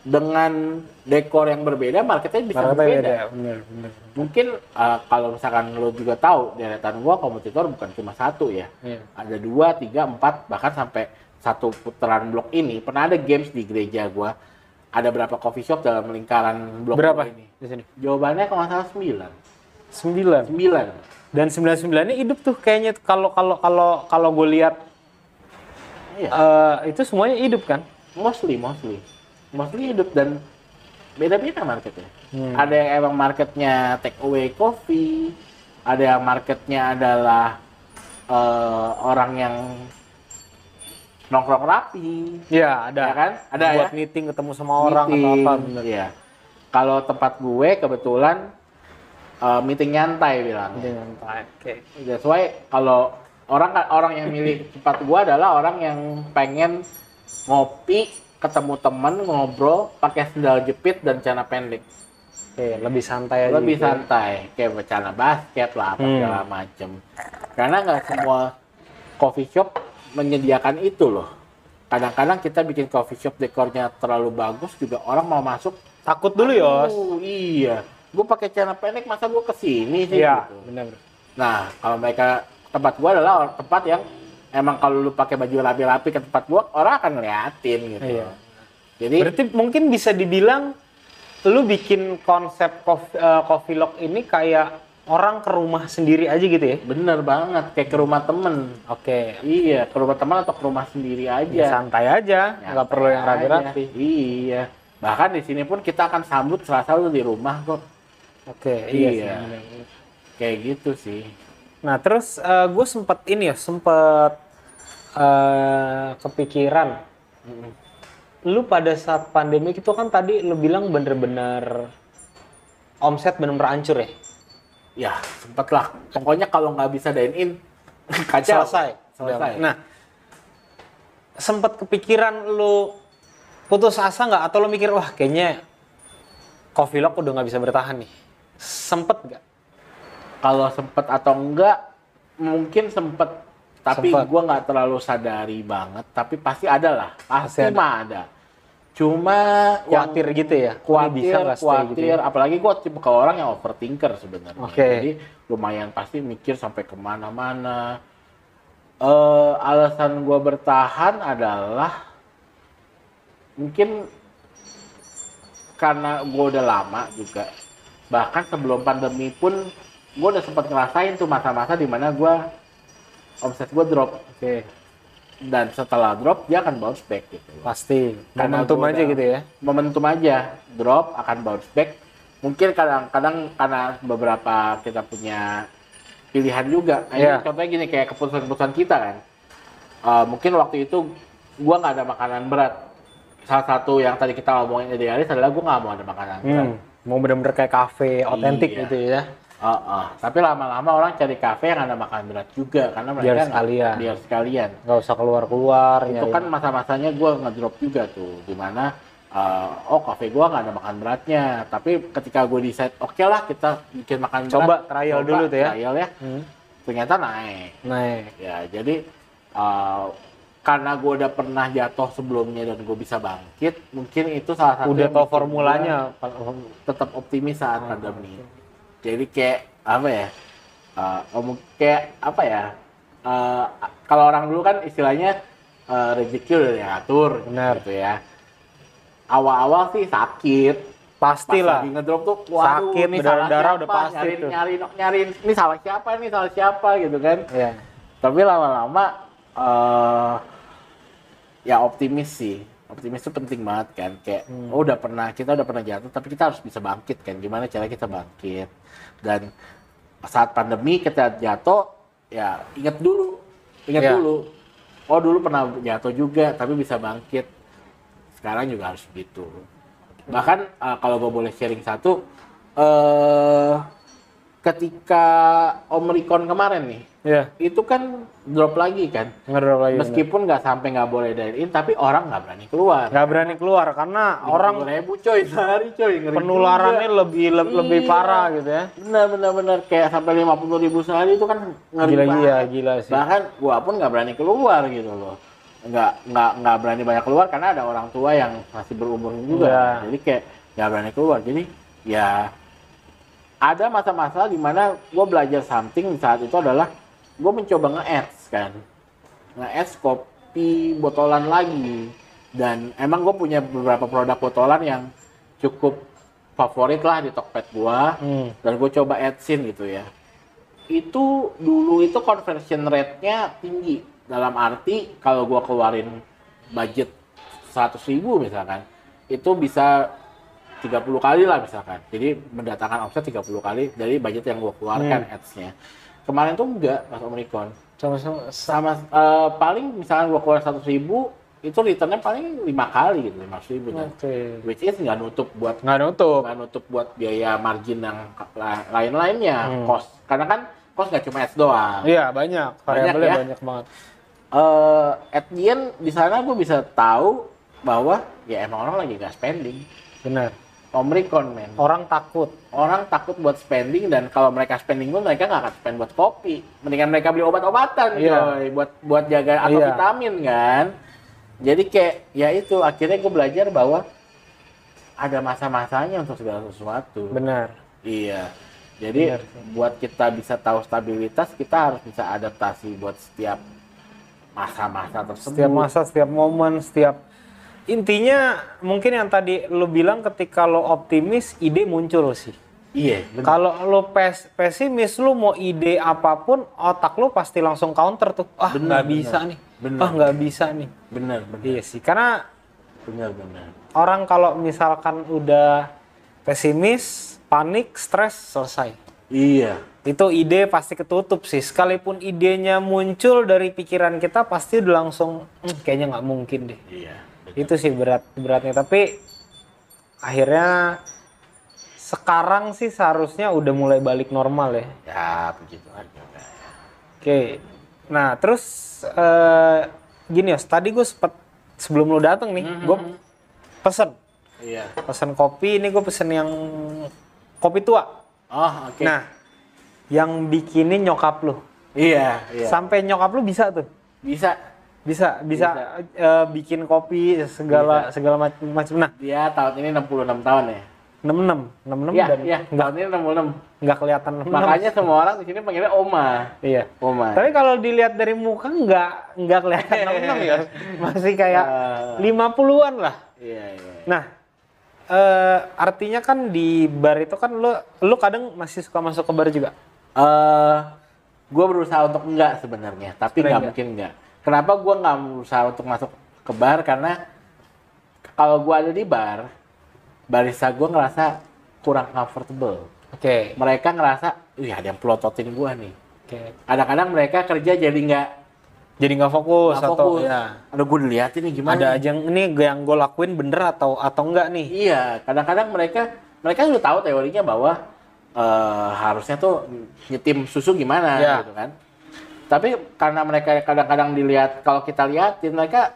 dengan dekor yang berbeda, marketnya bisa berbeda. Bener. Mungkin kalau misalkan lo juga tahu, deretan gua kompetitor bukan cuma satu ya. Iya. Ada 2, 3, 4, bahkan sampai satu putaran blok ini pernah ada games di gereja gua. Ada berapa coffee shop dalam lingkaran blok Berapa gua ini? di sini? Jawabannya kalau nggak salah 9. 9. 9. Dan 99-nya hidup tuh kayaknya kalau gue lihat Iya. itu semuanya hidup kan? Mostly hidup dan beda-beda marketnya. Ada yang emang marketnya take away coffee, ada yang marketnya adalah orang yang nongkrong rapi. Iya, ada. Ya kan? Ada buat ya? meeting ketemu sama orang atau Meeting, apa bener. Iya. Kalau tempat gue kebetulan meeting nyantai bilang. Dengan oke. That's why kalau orang yang milih tempat gue adalah orang yang pengen ngopi, ketemu temen, ngobrol, pakai sendal jepit dan celana pendek. Oke, lebih santai aja. Lebih gitu ya. santai, kayak bercanda basket lah, apa segala macem. Karena nggak semua coffee shop menyediakan itu loh. Kadang-kadang kita bikin coffee shop dekornya terlalu bagus juga orang mau masuk. Takut dulu, Yos. Iya, gue pakai celana pendek masa gue kesini sih. Iya, Gitu. benar. Nah, kalau mereka tempat gue adalah tempat yang emang kalau lu pakai baju rapi-rapi ke tempat gue orang akan ngeliatin gitu. Iya. Jadi Berarti mungkin bisa dibilang lu bikin konsep coffee lock ini kayak orang ke rumah sendiri aja gitu ya? bener banget kayak ke rumah temen. Oke. Iya, ke rumah teman atau ke rumah sendiri Ya, aja. santai aja, nggak perlu yang rapi-rapi. Iya. Bahkan di sini pun kita akan sambut Selasa lu di rumah kok. Oke, Iya. iya sih. bener. Kayak gitu sih. Nah, terus gue sempet kepikiran. Lu pada saat pandemi itu kan tadi lu bilang bener-bener omset bener-bener hancur ya? Ya, sempet lah. Pokoknya kalau nggak bisa dine in, kacau. Selesai. Nah, sempet kepikiran lu putus asa nggak? Atau lu mikir, wah kayaknya coffee lock udah nggak bisa bertahan nih? Sempet nggak? Kalau sempet atau enggak, mungkin sempet. Tapi Sempet. gue nggak terlalu sadari banget. Tapi pasti ada lah. Pasti Pasti ada. mah ada. Cuma Khawatir gitu ya? Ini bisa nggak stay khawatir. gitu ya? Apalagi gue tipe orang yang overthinker sebenarnya. Oke. Jadi lumayan pasti mikir sampai kemana-mana. Alasan gue bertahan adalah mungkin karena gue udah lama juga. Bahkan sebelum pandemi pun gue udah sempat ngerasain tuh masa-masa dimana gue omset gue drop. Oke, Dan setelah drop dia akan bounce back gitu. pasti. Karena Momentum gua aja udah- gitu ya? Momentum aja, drop akan bounce back. Mungkin kadang-kadang karena beberapa kita punya pilihan juga. Nah, Iya. ini contohnya gini kayak keputusan-keputusan kita kan. Mungkin waktu itu gua nggak ada makanan berat. Salah satu yang tadi kita ngomongin idealis adalah gua nggak mau ada makanan berat. Mau bener-bener kayak kafe otentik Iya. gitu ya? Tapi lama-lama orang cari kafe yang ada makanan berat juga karena mereka Biar nggak- sekalian. biar sekalian. Nggak usah keluar-keluar. Itu nyari- kan masa-masanya gue ngedrop juga tuh, dimana kafe gue nggak ada makan beratnya, tapi ketika gue decide oke lah kita bikin makan Coba berat, trial dulu tuh ya. trial ya, Hmm. ternyata naik. Naik. Ya jadi karena gue udah pernah jatuh sebelumnya dan gue bisa bangkit, mungkin itu salah satu Udah yang tau bikin formulanya. gua tetap optimis saat pandemi. Jadi kayak apa ya? Kayak apa ya? Kalau orang dulu kan istilahnya rezeki udah diatur, Benar. gitu ya. Awal-awal sih sakit. Pastilah. Pas lagi ngedrop tuh, waduh, Sakit, ini salah berdarah-darah siapa? udah pasti tuh. Nyariin, ini salah siapa gitu kan. Iya. Tapi lama-lama ya optimis sih. Optimis itu penting banget kan. Kayak kita udah pernah jatuh tapi kita harus bisa bangkit kan. Gimana cara kita bangkit. Dan saat pandemi kita jatuh ya ingat dulu. Iya. Oh dulu pernah jatuh juga tapi bisa bangkit. Sekarang juga harus begitu. Bahkan kalau gue boleh sharing satu, ketika Omicron kemarin nih, Iya. itu kan drop lagi kan. Ngedrop lagi. Meskipun nggak sampai nggak boleh dine in, tapi orang nggak berani keluar. nggak berani keluar karena orang 50.000 coy sehari coy. Ngeri penularannya juga. lebih Iya. parah gitu ya. Bener kayak sampai 50.000 sehari itu kan ngeri banget. Gila sih. Bahkan gua pun nggak berani keluar gitu loh. Nggak berani banyak keluar karena ada orang tua yang masih berumur juga. Iya. Jadi kayak nggak berani keluar. Jadi ya ada masa-masa di mana gue belajar something di saat itu adalah gue mencoba nge-ads kan. Nge-ads kopi botolan lagi. Dan emang gue punya beberapa produk botolan yang cukup favorit lah di Tokped gue. Dan gue coba adsin gitu ya. Itu dulu itu conversion rate-nya tinggi. Dalam arti kalau gue keluarin budget 100.000 misalkan, itu bisa 30 kali lah misalkan. Jadi mendatangkan omset 30 kali dari budget yang gue keluarkan ads-nya. Kemarin tuh enggak, Mas Omricon. Sama paling misalkan gue keluar 100.000, itu returnnya paling 5 kali gitu, 500.000. Which is nggak nutup buat biaya margin yang lain-lainnya, cost. Karena kan cost nggak cuma ads doang. Iya, banyak. Variabelnya ya? banyak banget. At the end, di sana gue bisa tahu bahwa ya emang orang lagi nggak spending. Benar. Omricon, men. Orang takut Buat spending, dan kalau mereka spending pun mereka nggak akan spend buat kopi. Mendingan mereka beli obat-obatan, coy, buat jaga atau vitamin kan. Jadi kayak ya itu akhirnya gue belajar bahwa ada masa-masanya untuk segala sesuatu. Benar. Iya. Jadi buat kita bisa tahu stabilitas, kita harus bisa adaptasi buat setiap masa-masa tersebut. Setiap masa, setiap momen, intinya mungkin yang tadi lo bilang ketika lo optimis, ide muncul sih. Iya, benar. Kalau lo pesimis, lo mau ide apapun, otak lo pasti langsung counter tuh. Nggak bisa nih. Nggak bisa nih. Benar. Iya sih, karena benar. orang kalau misalkan udah pesimis, panik, stres, selesai. Iya. Itu ide pasti ketutup sih. Sekalipun idenya muncul dari pikiran kita, pasti udah langsung, kayaknya nggak mungkin deh. Iya. Itu sih beratnya, tapi akhirnya sekarang sih seharusnya udah mulai balik normal ya. Ya begitu aja. Oke, nah terus gini Yos, tadi gue sebelum lu dateng nih, gue pesen. Iya. Pesen kopi, ini gue pesen yang kopi tua. Oh, oke. Nah, yang bikinin nyokap lu. Iya. Sampai nyokap lu bisa tuh. Bisa bikin kopi segala macam. Nah, dia tahun ini 66 tahun ya. 66 Iya, dan tahun ini 66. Nggak kelihatan 66. Makanya semua orang di sini panggilnya Oma. Iya. Oma. Tapi kalau dilihat dari muka nggak kelihatan 66 ya. Masih kayak 50-an lah. Iya. Nah, artinya kan di bar itu kan lu kadang masih suka masuk ke bar juga. Gue berusaha untuk enggak sebenarnya, tapi nggak mungkin enggak. Kenapa gue nggak berusaha untuk masuk ke bar? Karena kalau gue ada di bar, barista gue ngerasa kurang comfortable. Oke. Mereka ngerasa, ada yang pelototin gue nih. Oke. Kadang-kadang mereka kerja jadi nggak fokus atau ya. Aduh, gue dilihatin nih gimana. Ada aja ini yang gue lakuin bener atau enggak nih? Iya, kadang-kadang mereka udah tahu teorinya bahwa harusnya tuh nyetim susu gimana gitu kan. Tapi karena mereka kadang-kadang kalau kita liatin mereka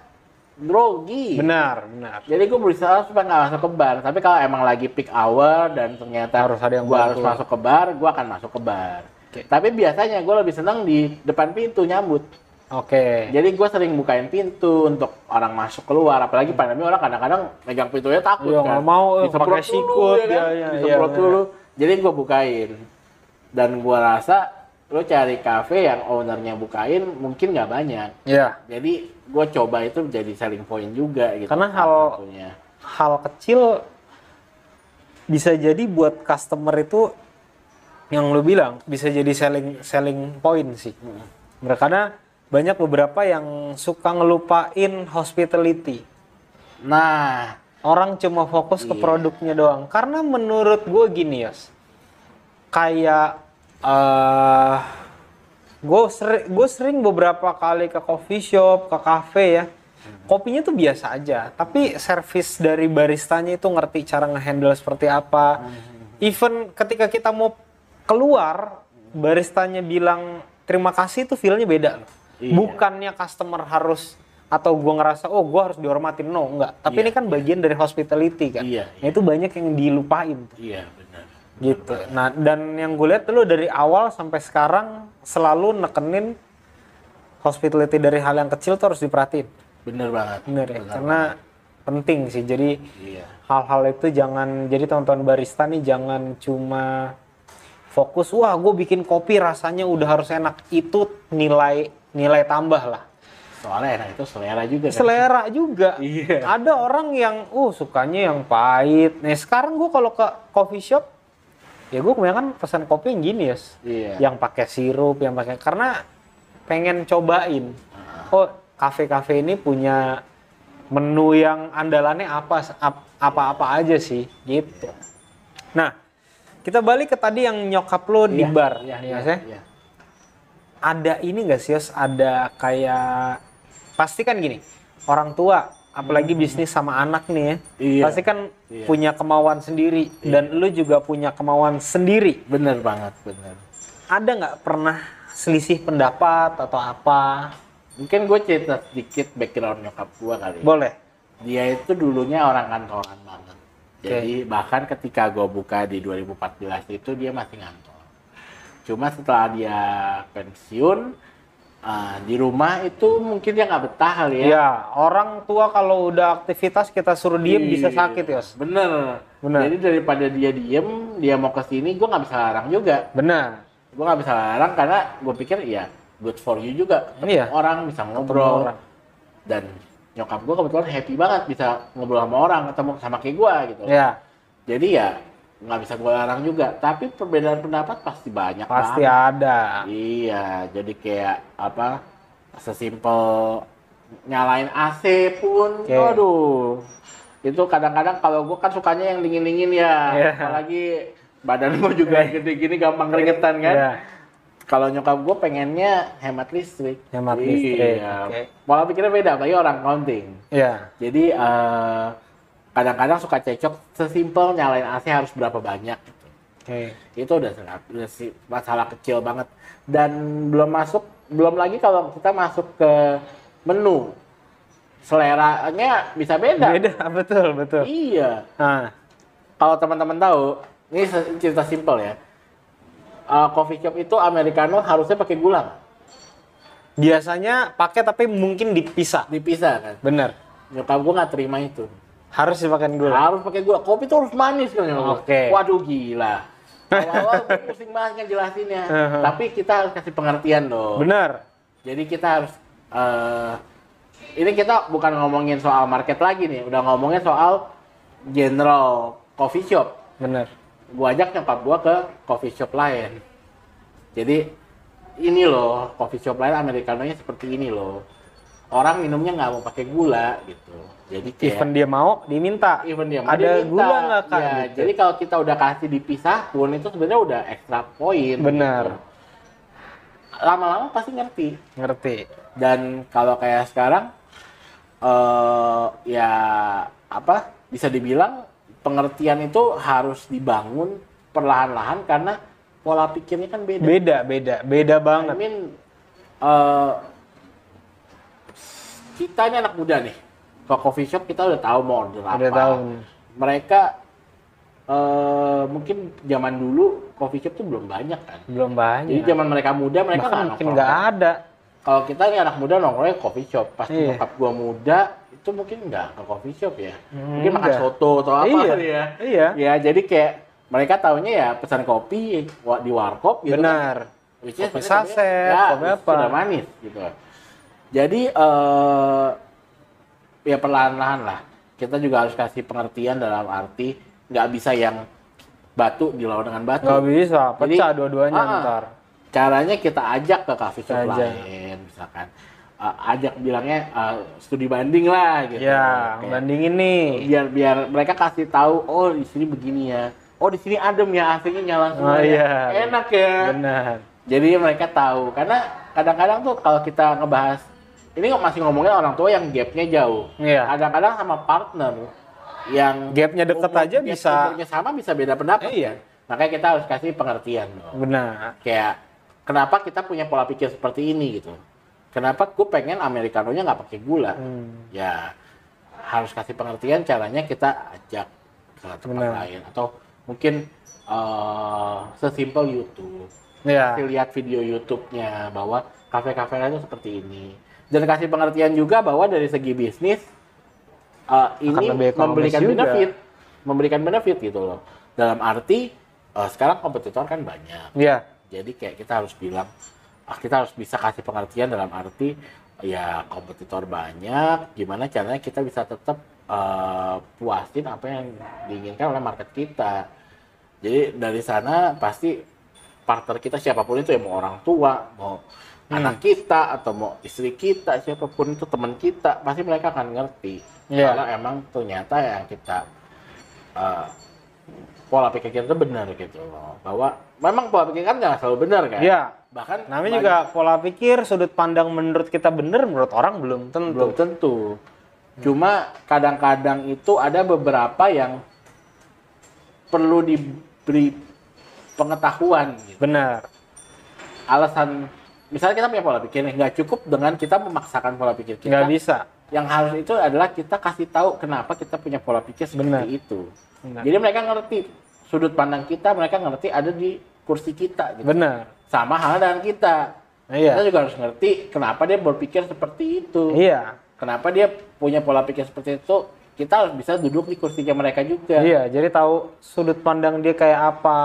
grogi. Benar. Jadi gue berusaha supaya nggak masuk ke bar. Tapi kalau emang lagi peak hour dan ternyata harus ada yang gue harus masuk ke bar, gue akan masuk ke bar. Okay. Tapi biasanya gue lebih senang di depan pintu nyambut. Oke. Jadi gue sering bukain pintu untuk orang masuk keluar. Apalagi pandemi orang kadang-kadang megang pintunya takut kan. Nggak mau disemprot pakai sikut dulu, disemprot dulu. Jadi gue bukain. Dan gue rasa lo cari kafe yang ownernya bukain mungkin nggak banyak. Iya. Jadi gue coba itu jadi selling point juga gitu. Karena hal kecil bisa jadi buat customer itu yang lo bilang bisa jadi selling point sih. Karena banyak beberapa yang suka ngelupain hospitality. Nah, orang cuma fokus ke produknya doang. Karena menurut gue gini Yos, kayak gue sering beberapa kali ke coffee shop, ke cafe ya. Kopinya tuh biasa aja, tapi service dari baristanya itu ngerti cara ngehandle seperti apa. Even ketika kita mau keluar, baristanya bilang terima kasih, itu feel-nya beda loh. Iya. Bukannya customer harus atau gue ngerasa gue harus dihormatin, enggak. Tapi ini kan bagian dari hospitality kan. Iya. Nah, itu banyak yang dilupain. Iya, benar. Gitu. Nah, dan yang gue lihat lo dari awal sampai sekarang selalu nekenin hospitality dari hal yang kecil tuh harus diperhatiin. Bener banget. Bener ya, karena penting sih. Jadi iya. Hal-hal itu jangan, jadi teman-teman barista nih jangan cuma fokus, gue bikin kopi rasanya udah harus enak. Itu nilai tambah lah. Soalnya enak itu selera juga kan. Selera juga. Iya. Ada orang yang sukanya yang pahit. Nah, sekarang gue kalau ke coffee shop ya gue kebanyakan pesan kopi yang gini ya. Iya. Yang pakai sirup, yang pakai karena pengen cobain. Oh, kafe-kafe ini punya menu yang andalannya apa aja sih gitu. Nah, kita balik ke tadi yang nyokap lo di bar, Iya. ya. Ada ini nggak sih, Yos? Ada kayak pasti kan gini, orang tua, apalagi bisnis sama anak nih ya, Iya. pasti kan punya kemauan sendiri dan lu juga punya kemauan sendiri. Bener banget, bener. Ada nggak pernah selisih pendapat atau apa? Mungkin gue cerita sedikit background nyokap gue kali. Boleh. Dia itu dulunya orang kantoran banget. Jadi bahkan ketika gue buka di 2014 itu dia masih ngantor. Cuma setelah dia pensiun, di rumah itu mungkin dia nggak betah kali ya. Ya, orang tua kalau udah aktivitas kita suruh diem bisa sakit, Yos. Bener. Jadi daripada dia diem, dia mau ke sini, gue nggak bisa larang juga. Benar. Gue nggak bisa larang karena gue pikir ya good for you juga. Iya. Orang bisa ngobrol. Dan nyokap gue kebetulan happy banget bisa ngobrol sama orang, ketemu sama kayak gue gitu. Ya. Jadi ya nggak bisa gue larang juga. Tapi perbedaan pendapat pasti banyak. Pasti banget. ada. Iya, jadi kayak apa? Sesimpel nyalain AC pun, aduh. Itu kadang-kadang kalau gue kan sukanya yang dingin-dingin ya. Apalagi badan gue juga gede gini gampang keringetan kan. Kalau nyokap gue pengennya hemat listrik. Hemat listrik. Iya. Pola pikirnya beda, apalagi orang counting. Iya. Jadi kadang-kadang suka cecok sesimpel nyalain AC harus berapa banyak. Itu udah masalah kecil banget. Dan belum lagi kalau kita masuk ke menu. Seleranya bisa beda. Beda, betul. Iya. Kalau teman-teman tahu, ini cerita simpel ya. Coffee shop itu americano harusnya pakai gula nggak? Biasanya pakai tapi mungkin dipisah. Dipisah kan? Bener. Nyokap gue nggak terima itu. Harus dipakai gula. Harus pakai gula. Kopi itu harus manis kan? Oke. Waduh gila. Awal-awal gue pusing banget ngejelasinnya. Tapi kita harus kasih pengertian dong. Bener. Jadi kita harus ini kita bukan ngomongin soal market lagi nih, udah ngomongin soal general coffee shop. Bener. Gua ajak nyokap gua ke coffee shop lain. Jadi ini loh, coffee shop lain americanonya seperti ini loh. Orang minumnya nggak mau pakai gula gitu. Jadi kayak, even dia mau diminta. Even dia mau ada diminta. gula nggak kan? Ya, gitu. jadi kalau kita udah kasih dipisah pun itu sebenarnya udah extra poin. Bener. Gitu. Lama-lama pasti ngerti. Dan kalau kayak sekarang ya apa bisa dibilang pengertian itu harus dibangun perlahan-lahan karena pola pikirnya kan beda. Beda banget. I mean, kita ini anak muda nih, ke coffee shop kita udah tahu mau order apa. Udah tahu. Mereka mungkin zaman dulu coffee shop tuh belum banyak kan. Belum banyak. Jadi zaman mereka muda mereka bahkan mungkin nggak ada. Kalau kita nih anak muda nongkrongnya coffee shop. Pas nyokap gua muda itu mungkin nggak ke coffee shop ya. Mungkin makan soto atau apa kali ya. Iya. Ya jadi kayak mereka taunya ya pesan kopi di warkop gitu. Benar. Kan. Kopi saset, kopi apa. Sudah manis gitu. Jadi ya perlahan-lahan lah. Kita juga harus kasih pengertian dalam arti nggak bisa yang batu dilawan dengan batu. Nggak bisa, pecah dua-duanya ntar. Caranya kita ajak ke coffee shop lain, misalkan ajak bilangnya studi banding lah gitu. Ya, bandingin nih. Biar mereka kasih tahu, oh di sini begini ya. Oh di sini adem ya, AC-nya nyala semua. Iya. Enak ya. Benar. Jadi mereka tahu karena kadang-kadang tuh kalau kita ngebahas ini masih ngomongin orang tua yang gapnya jauh. Iya. Kadang-kadang sama partner yang gapnya deket aja bisa. Umurnya sama bisa beda pendapat. Iya. Makanya kita harus kasih pengertian dong. Benar. Kayak kenapa kita punya pola pikir seperti ini gitu? Kenapa gue pengen americanonya nggak pakai gula? Ya harus kasih pengertian. Caranya kita ajak ke tempat lain atau mungkin sesimpel YouTube. Ya. Kasih lihat video YouTube-nya bahwa kafe-kafe lain itu seperti ini. Dan kasih pengertian juga bahwa dari segi bisnis ini memberikan benefit gitu loh. Dalam arti sekarang kompetitor kan banyak. Iya. Jadi kayak kita harus bilang, kita harus bisa kasih pengertian dalam arti ya kompetitor banyak, gimana caranya kita bisa tetap puasin apa yang diinginkan oleh market kita. Jadi dari sana pasti partner kita siapapun itu ya, mau orang tua, mau anak kita, atau mau istri kita, siapapun itu teman kita, pasti mereka akan ngerti kalau emang ternyata yang kita pola pikir kita benar gitu loh. Bahwa memang pola pikir kan nggak selalu benar kan. Iya. Bahkan Namanya juga pola pikir, sudut pandang menurut kita benar, menurut orang belum tentu. belum tentu. Cuma kadang-kadang itu ada beberapa yang perlu diberi pengetahuan gitu. Benar. Alasan, misalnya kita punya pola pikir, nggak cukup dengan kita memaksakan pola pikir kita. Nggak bisa. Yang harus itu adalah kita kasih tahu kenapa kita punya pola pikir seperti Benar. itu. Benar. Jadi mereka ngerti sudut pandang kita, mereka ngerti ada di kursi kita gitu. Benar. Sama hal dengan kita. Iya. Kita juga harus ngerti kenapa dia berpikir seperti itu. Iya. Kenapa dia punya pola pikir seperti itu. Kita harus bisa duduk di kursinya mereka juga. Iya, jadi tahu sudut pandang dia kayak apa.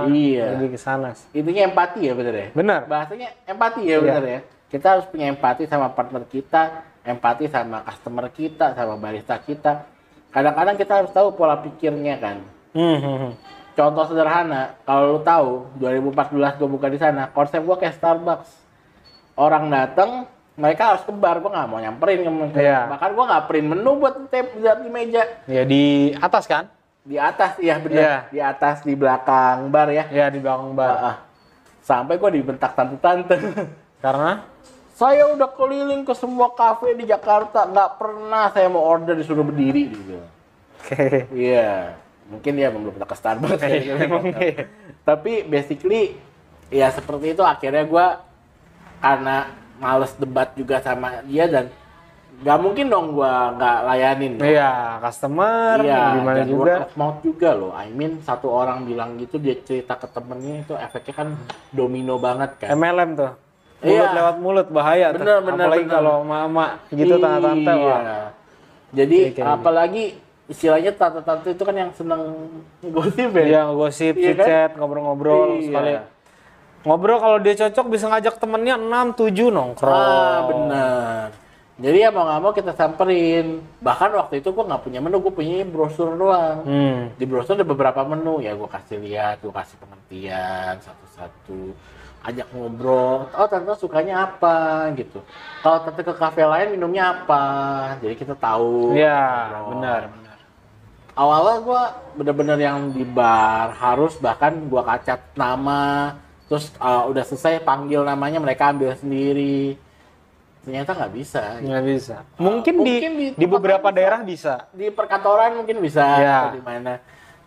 Iya. Lebih ke sana sih. Intinya empati ya, bener ya? Benar. Bahasanya empati ya, bener ya? Kita harus punya empati sama partner kita, empati sama customer kita, sama barista kita. Kadang-kadang kita harus tahu pola pikirnya kan. Contoh sederhana, kalau lu tahu 2014 gue buka di sana, konsep gue kayak Starbucks. Orang datang, mereka harus ke bar, gue nggak mau nyamperin ke mereka. Iya. Bahkan gue nggak print menu buat di meja. Ya di atas kan? Di atas, iya bener. Iya. Di atas, di belakang bar ya. Ya di belakang bar. Sampai gue dibentak tante-tante. Karena? Saya udah keliling ke semua kafe di Jakarta, nggak pernah saya mau order disuruh berdiri. Gitu. Oke. Iya, mungkin dia belum pernah ke Starbucks. Tapi basically, ya seperti itu. Akhirnya gue karena males debat juga sama dia, dan nggak mungkin dong gue nggak layanin. Iya, customer, Iya, gimana dan juga. word of mouth juga loh. I mean, satu orang bilang gitu, dia cerita ke temennya, itu efeknya kan domino banget kan. MLM tuh. Mulut Iya. lewat mulut, bahaya tuh. Bener, bener, Apalagi bener. kalau mama gitu tante-tante. Iya. Wah. Jadi Kayak apalagi istilahnya tante-tante itu kan yang seneng gosip ya. Iya, gosip, Iya kan? chat, ngobrol-ngobrol. Iya. Sekali ngobrol kalau dia cocok bisa ngajak temennya 6-7 nongkrong. Bener. Jadi ya mau nggak mau kita samperin. Bahkan waktu itu gue nggak punya menu, gue punya brosur doang. Di brosur ada beberapa menu, ya gue kasih lihat, gue kasih pengertian satu-satu. Ajak ngobrol, oh tante sukanya apa gitu. Kalau tante ke kafe lain minumnya apa, jadi kita tahu. Iya, ngobrol. benar. Awal-awal gue bener-bener yang di bar, harus bahkan gue kacat nama, terus udah selesai panggil namanya mereka ambil sendiri. Ternyata nggak bisa. Nggak bisa. Mungkin di tempat beberapa lain daerah bisa. di perkantoran mungkin bisa, Iya. atau di mana.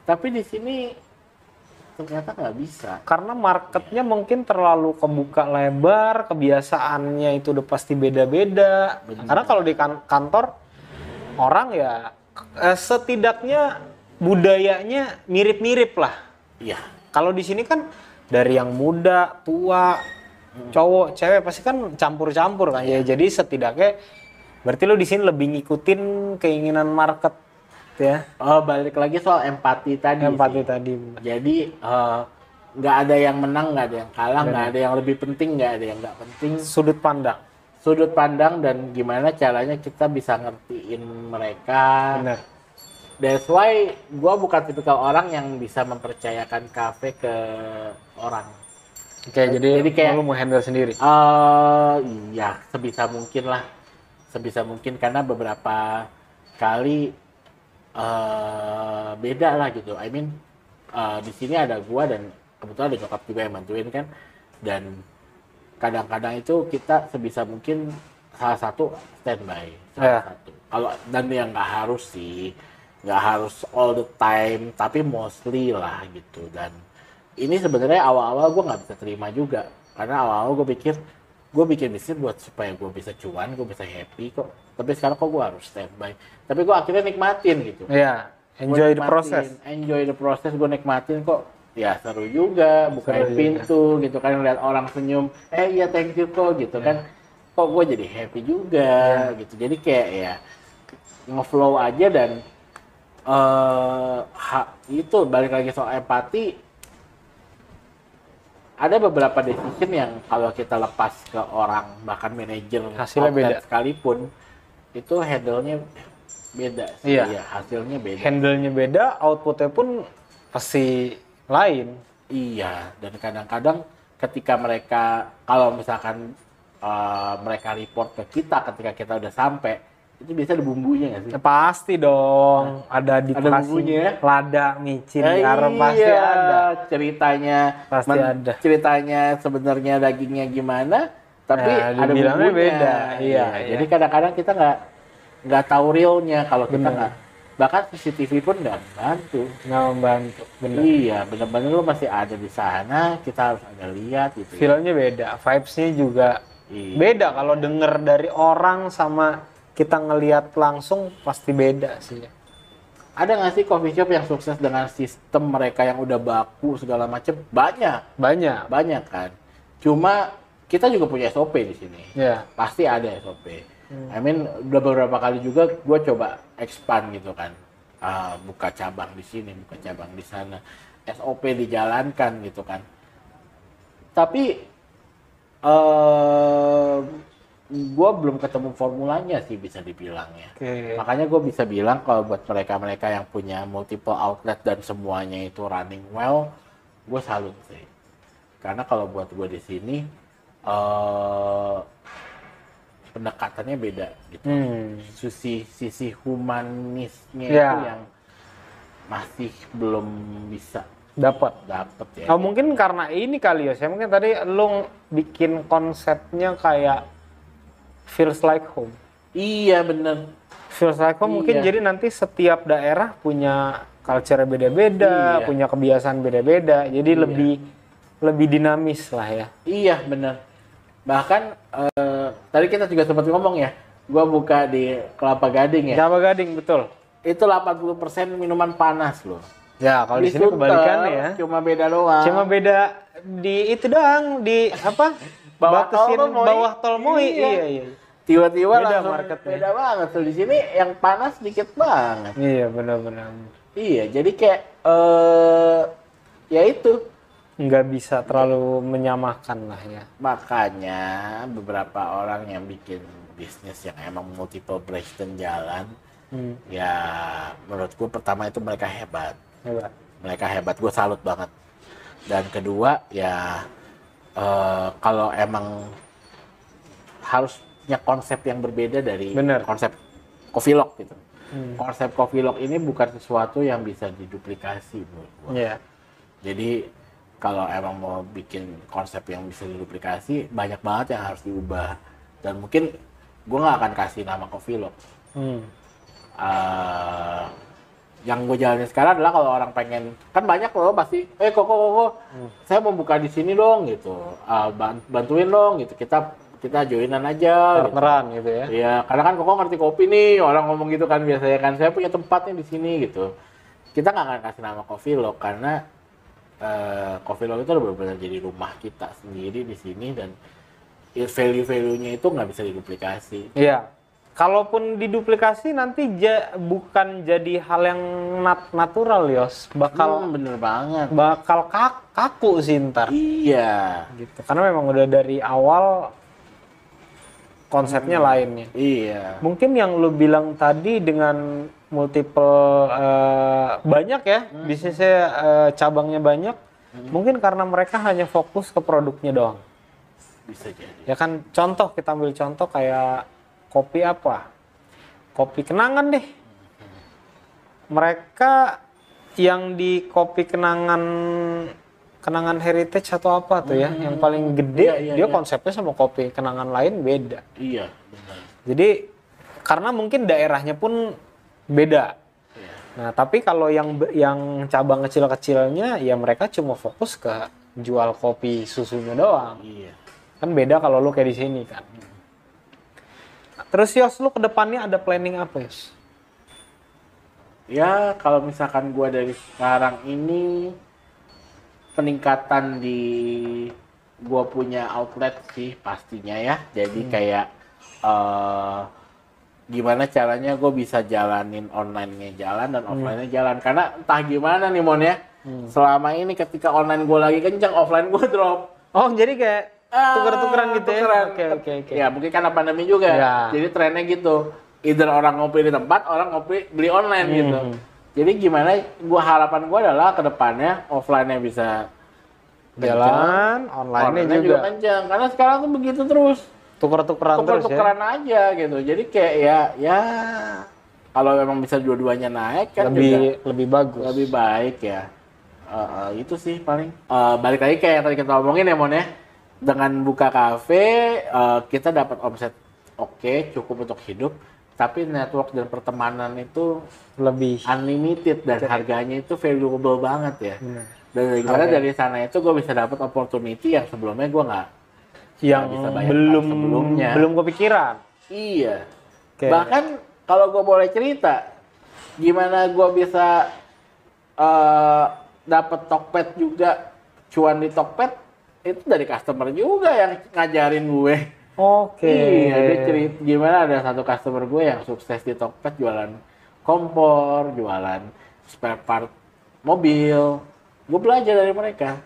Tapi di sini ternyata nggak bisa. Karena marketnya mungkin terlalu kebuka lebar, kebiasaannya itu udah pasti beda-beda. Karena kalau di kantor orang ya setidaknya budayanya mirip-mirip lah. Iya. Kalau di sini kan dari yang muda, tua, cowok, cewek pasti kan campur-campur kan. Ya jadi setidaknya berarti lo di sini lebih ngikutin keinginan market ya. Oh, balik lagi soal empati tadi. Empati sih. tadi. Jadi nggak ada yang menang, nggak ada yang kalah, nggak ada yang lebih penting, nggak ada yang nggak penting. Sudut pandang. Sudut pandang dan gimana caranya kita bisa ngertiin mereka. Benar. That's why gue bukan tipikal orang yang bisa mempercayakan kafe ke orang. Oke, jadi kayak lu mau handle sendiri. Iya, sebisa mungkin lah, sebisa mungkin, karena beberapa kali beda lah gitu. I mean, di sini ada gua dan kebetulan ada nyokap juga yang bantuin kan, dan kadang-kadang itu kita sebisa mungkin salah satu standby, salah satu. Kalau dan yang nggak harus sih, nggak harus all the time, tapi mostly lah gitu. Dan ini sebenarnya awal-awal gue nggak bisa terima juga, karena awal-awal gue pikir gue bikin bisnis buat supaya gue bisa cuan, gue bisa happy kok. Tapi sekarang kok gue harus standby. Tapi gue akhirnya nikmatin gitu. Iya, enjoy the process. Enjoy the process, gue nikmatin kok. Ya seru juga, bukain pintu gitu kan, lihat orang senyum, iya thank you kok gitu kan. Kok gue jadi happy juga gitu. Jadi kayak ya nge-flow aja. Dan itu balik lagi soal empati. ada beberapa decision yang kalau kita lepas ke orang bahkan manajer Hasilnya outlet beda. sekalipun itu handle-nya beda sih. Iya. Iya, hasilnya beda. Handle-nya beda, output-nya pun pasti lain. Iya, dan kadang-kadang ketika mereka kalau misalkan mereka report ke kita ketika kita udah sampai, itu biasa ada bumbunya nggak sih? Ya, pasti dong, ada bumbunya ya? lada, micin, garam pasti iya, ada. ceritanya Pasti ada. ceritanya sebenarnya dagingnya gimana, tapi Ya, ada dibilangnya bumbunya. beda. Iya. Jadi kadang-kadang kita nggak tahu realnya kalau kita Bener. nggak, bahkan CCTV pun nggak bantu. Nggak membantu, bener. Iya, benar-benar lu masih ada di sana, kita harus ada lihat gitu. Ya. Feelnya beda, vibes-nya juga Iya. beda. Kalau denger dari orang sama kita ngelihat langsung pasti beda sih. Ada nggak sih coffee shop yang sukses dengan sistem mereka yang udah baku segala macem? Banyak, Banyak. kan. Cuma kita juga punya SOP di sini. Ya. Pasti ada SOP. I mean, udah beberapa kali juga gue coba expand gitu kan. Buka cabang di sini, buka cabang di sana. SOP dijalankan gitu kan. Tapi gue belum ketemu formulanya sih bisa dibilang ya. Oke. Makanya gue bisa bilang kalau buat mereka-mereka yang punya multiple outlet dan semuanya itu running well, gue salut sih. Karena kalau buat gue di sini pendekatannya beda gitu. Sisi humanisnya Ya. itu yang masih belum bisa Dapat. dapet ya. Oh, mungkin karena ini kali ya. Saya mungkin tadi lu bikin konsepnya kayak feels like home. Iya bener. Feels like home mungkin Iya. jadi nanti setiap daerah punya culture beda-beda, Iya. punya kebiasaan beda-beda. Jadi lebih dinamis lah ya. Iya bener. Bahkan tadi kita juga sempat ngomong ya, gua buka di Kelapa Gading ya. Kelapa Gading, betul. Itu 80% minuman panas loh. Ya, kalau di sini Sunter, kebalikannya ya. Cuma beda doang. Cuma beda di itu doang, di apa? Bawah batasin tol Moi. bawah tol Moi. Iya. Iya. Tiba-tiba Beda langsung marketnya. beda banget. Tuh di sini yang panas dikit banget. Iya, benar-benar. Iya, jadi kayak ya itu. Nggak bisa terlalu menyamakan lah ya. Makanya beberapa orang yang bikin bisnis yang emang multiple branch dan jalan, ya menurutku pertama itu mereka hebat. Hebat. Mereka hebat, gue salut banget. Dan kedua ya kalau emang harus punya konsep yang berbeda dari Bener. konsep Coffee Lock gitu. Konsep Coffee Lock ini bukan sesuatu yang bisa diduplikasi menurut gue. Iya. Jadi kalau emang mau bikin konsep yang bisa diduplikasi, banyak banget yang harus diubah. Dan mungkin gue nggak akan kasih nama Coffee Lock. Yang gue jalanin sekarang adalah kalau orang pengen, kan banyak loh pasti, kok, saya mau buka di sini dong gitu, bantuin dong gitu, kita joinan aja. Partneran gitu ya. Iya, karena kan Koko ngerti kopi nih, orang ngomong gitu kan biasanya kan, saya punya tempatnya di sini gitu. Kita nggak akan kasih nama Coffee Lock karena Coffee Lock itu benar-benar jadi rumah kita sendiri di sini dan value-value-nya itu nggak bisa diduplikasi. Iya. Kalaupun diduplikasi nanti bukan jadi hal yang natural, Yos. Bener banget. Bakal kaku sih ntar. Iya. Gitu. Karena memang udah dari awal konsepnya lainnya. Iya. Mungkin yang lu bilang tadi dengan multiple banyak ya, bisnisnya cabangnya banyak. Mungkin karena mereka hanya fokus ke produknya doang. Bisa jadi. Ya kan, contoh, kita ambil contoh kayak kopi apa? Kopi Kenangan deh. Mereka yang di kopi Kenangan Heritage atau apa tuh ya, yang paling gede, dia konsepnya sama kopi Kenangan lain beda. Iya, benar. Jadi karena mungkin daerahnya pun beda. Iya. Nah, tapi kalau yang cabang kecil-kecilnya ya mereka cuma fokus ke jual kopi susunya doang. Iya. Kan beda kalau lu kayak di sini kan. Terus Yos, lu ke depannya ada planning apa, Yos? Ya, kalau misalkan gua dari sekarang ini peningkatan di gua punya outlet sih pastinya ya. Jadi kayak gimana caranya gue bisa jalanin online-nya jalan dan offline-nya jalan. Karena entah gimana nih Mon ya, Selama ini ketika online gue lagi kencang, offline gue drop. Oh, jadi kayak tuker-tukeran gitu tukeran. ya? Oke. Ya mungkin karena pandemi juga. Ya. Jadi trennya gitu. Either orang ngopi di tempat, orang ngopi beli online gitu. Jadi gimana? Harapan gue adalah kedepannya offline-nya bisa Jalan, online-nya juga. kencang. Karena sekarang tuh begitu terus. Tuker-tukeran terus ya? Tuker-tukeran aja gitu. Jadi kayak ya kalau memang bisa dua-duanya naik kan Lebih bagus. lebih baik ya. Itu sih paling. Balik lagi kayak yang tadi kita omongin ya Mon ya. Dengan buka kafe kita dapat omset oke, cukup untuk hidup. Tapi network dan pertemanan itu Lebih. unlimited dan harganya itu valuable banget ya. Dan dari sana itu gue bisa dapat opportunity yang sebelumnya gue nggak bisa bayangkan sebelumnya. Belum kepikiran. Iya. Okay. Bahkan kalau gue boleh cerita, gimana gue bisa dapat Tokped juga, cuan di Tokped itu dari customer juga yang ngajarin gue. Oke. Iya, dia cerita gimana ada satu customer gue yang sukses di Tokped jualan kompor, jualan spare part mobil. Gue belajar dari mereka.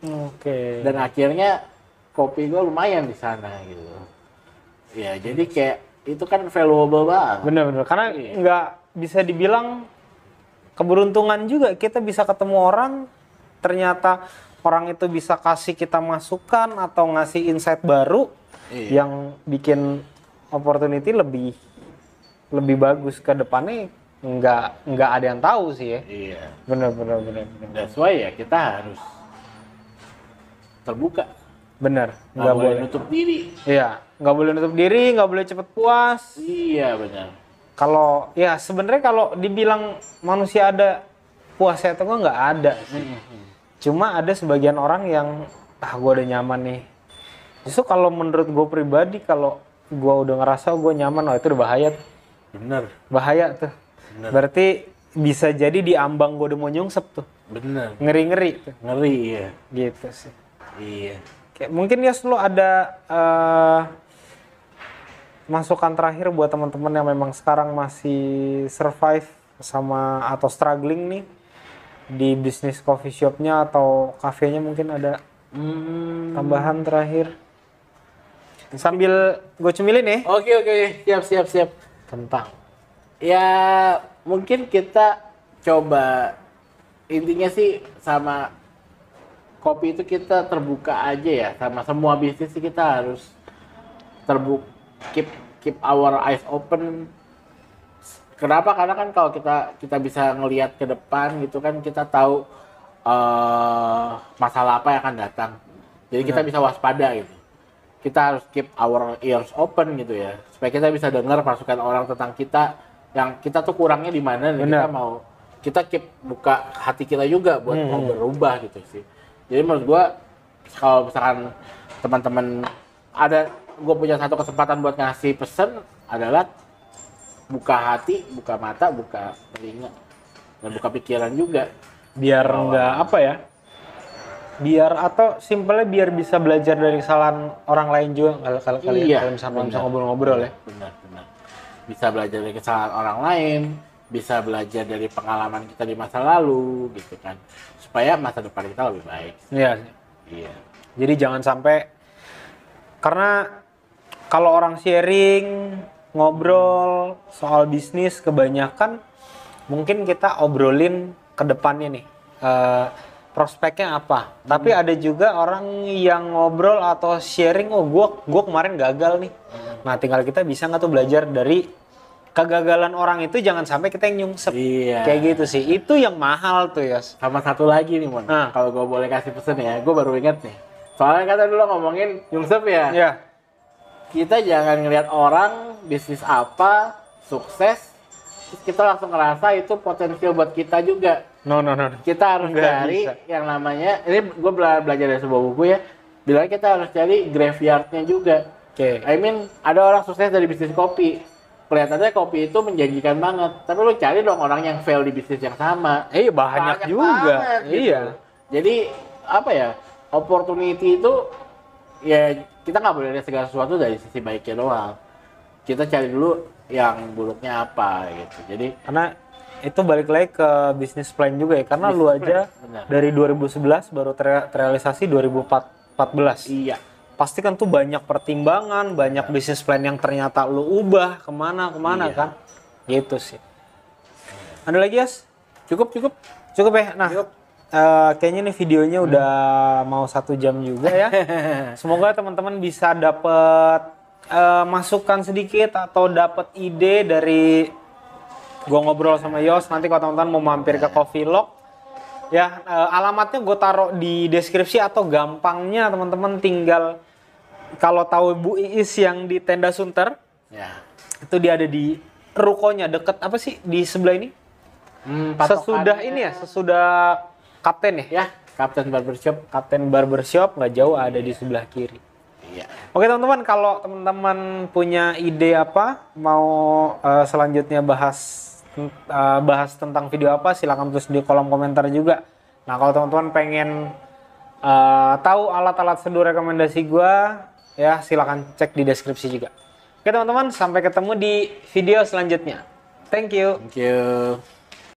Oke. Dan akhirnya kopi gue lumayan di sana gitu. Ya, jadi kayak itu kan valuable banget. Bener-bener, karena nggak bisa dibilang keberuntungan juga. Kita bisa ketemu orang, ternyata orang itu bisa kasih kita masukan atau ngasih insight baru yang bikin opportunity lebih bagus ke depannya. Nggak ada yang tahu sih ya. Iya. Bener. That's why ya kita harus terbuka. Bener. Nggak boleh nutup diri. Iya, nggak boleh nutup diri, nggak boleh cepet puas. Iya benar. Kalau ya sebenarnya kalau dibilang manusia ada puasnya atau nggak ada sih. Cuma ada sebagian orang yang gue udah nyaman nih. Justru kalau menurut gue pribadi, kalau gue udah ngerasa gue nyaman, itu udah bahaya. Bener. Bahaya tuh. Bener. Berarti bisa jadi di ambang gue udah mau nyungsep tuh. Bener. Ngeri tuh. Ngeri ya. Gitu sih. Iya. Kayak mungkin ya lo ada masukan terakhir buat teman-teman yang memang sekarang masih survive sama atau struggling nih di bisnis coffee shopnya atau kafenya, mungkin ada tambahan terakhir sambil gue cemilin nih. Oke. Siap. Tentang Ya mungkin kita coba, intinya sih sama kopi itu kita terbuka aja ya, sama semua bisnis sih kita harus terbuka, keep our eyes open. Kenapa? Karena kan kalau kita bisa ngelihat ke depan gitu kan, kita tahu masalah apa yang akan datang. Jadi kita bisa waspada gitu. Kita harus keep our ears open gitu ya, supaya kita bisa dengar masukan orang tentang kita yang kita tuh kurangnya di mana, dan kita keep buka hati kita juga buat mau berubah gitu sih. Jadi menurut gua kalau misalkan teman-teman gue punya satu kesempatan buat ngasih pesan adalah buka hati, buka mata, buka telinga, dan buka pikiran juga. Biar nggak apa ya? Biar atau simpelnya biar bisa belajar dari kesalahan orang lain juga kalau kalian bisa ngobrol-ngobrol ya. Benar. Bisa belajar dari kesalahan orang lain, bisa belajar dari pengalaman kita di masa lalu gitu kan. Supaya masa depan kita lebih baik. Iya. Jadi jangan sampai, karena kalau orang sharing, ngobrol soal bisnis kebanyakan mungkin kita obrolin ke depannya nih. Prospeknya apa? Tapi ada juga orang yang ngobrol atau sharing, gue kemarin gagal nih. Nah, tinggal kita bisa nggak tuh belajar dari kegagalan orang itu, jangan sampai kita yang nyungsep. Iya. Kayak gitu sih. Itu yang mahal tuh ya. Sama satu lagi nih Mon, kalau gue boleh kasih pesan ya, gue baru ingat nih. Soalnya kata dulu ngomongin nyungsep ya. Iya. Kita jangan ngelihat orang bisnis apa sukses, terus kita langsung ngerasa itu potensial buat kita juga. No. Kita harus cari yang namanya, ini gue belajar dari sebuah buku ya, bilang kita harus cari graveyardnya juga. Oke. I mean, ada orang sukses dari bisnis kopi, kelihatannya kopi itu menjanjikan banget, tapi lu cari dong orang yang fail di bisnis yang sama. Banyak juga. Banget, gitu. Iya. Jadi apa ya, opportunity itu ya kita nggak boleh lihat segala sesuatu dari sisi baiknya doang. Kita cari dulu yang buruknya apa gitu. Jadi Karena itu balik lagi ke bisnis plan juga ya, karena lu aja benar. dari 2011 baru terrealisasi 2014. Iya. Pasti kan tuh banyak pertimbangan, banyak bisnis plan yang ternyata lu ubah kemana Iya. kan, gitu sih. Ada lagi, Yas? Cukup. Cukup ya? Nah, kayaknya nih videonya udah mau 1 jam juga ya. Semoga teman-teman bisa dapet masukan sedikit atau dapet ide dari gua ngobrol sama Yos. Nanti kalau teman-teman mau mampir ke Coffee Lock, ya alamatnya gue taruh di deskripsi, atau gampangnya teman-teman tinggal kalau tahu Bu Iis yang di Tenda Sunter, Ya. itu dia ada di rukonya deket apa sih di sebelah ini? Sesudah ini ya, sesudah Kapten ya? Ya, Kapten Barbershop. Kapten Barbershop nggak jauh, ada di sebelah kiri. Iya. Oke teman-teman, kalau teman-teman punya ide apa, mau selanjutnya bahas tentang video apa, silahkan tulis di kolom komentar juga. Nah kalau teman-teman pengen tahu alat-alat seduh rekomendasi gua, ya silahkan cek di deskripsi juga. Oke teman-teman, sampai ketemu di video selanjutnya. Thank you. Thank you.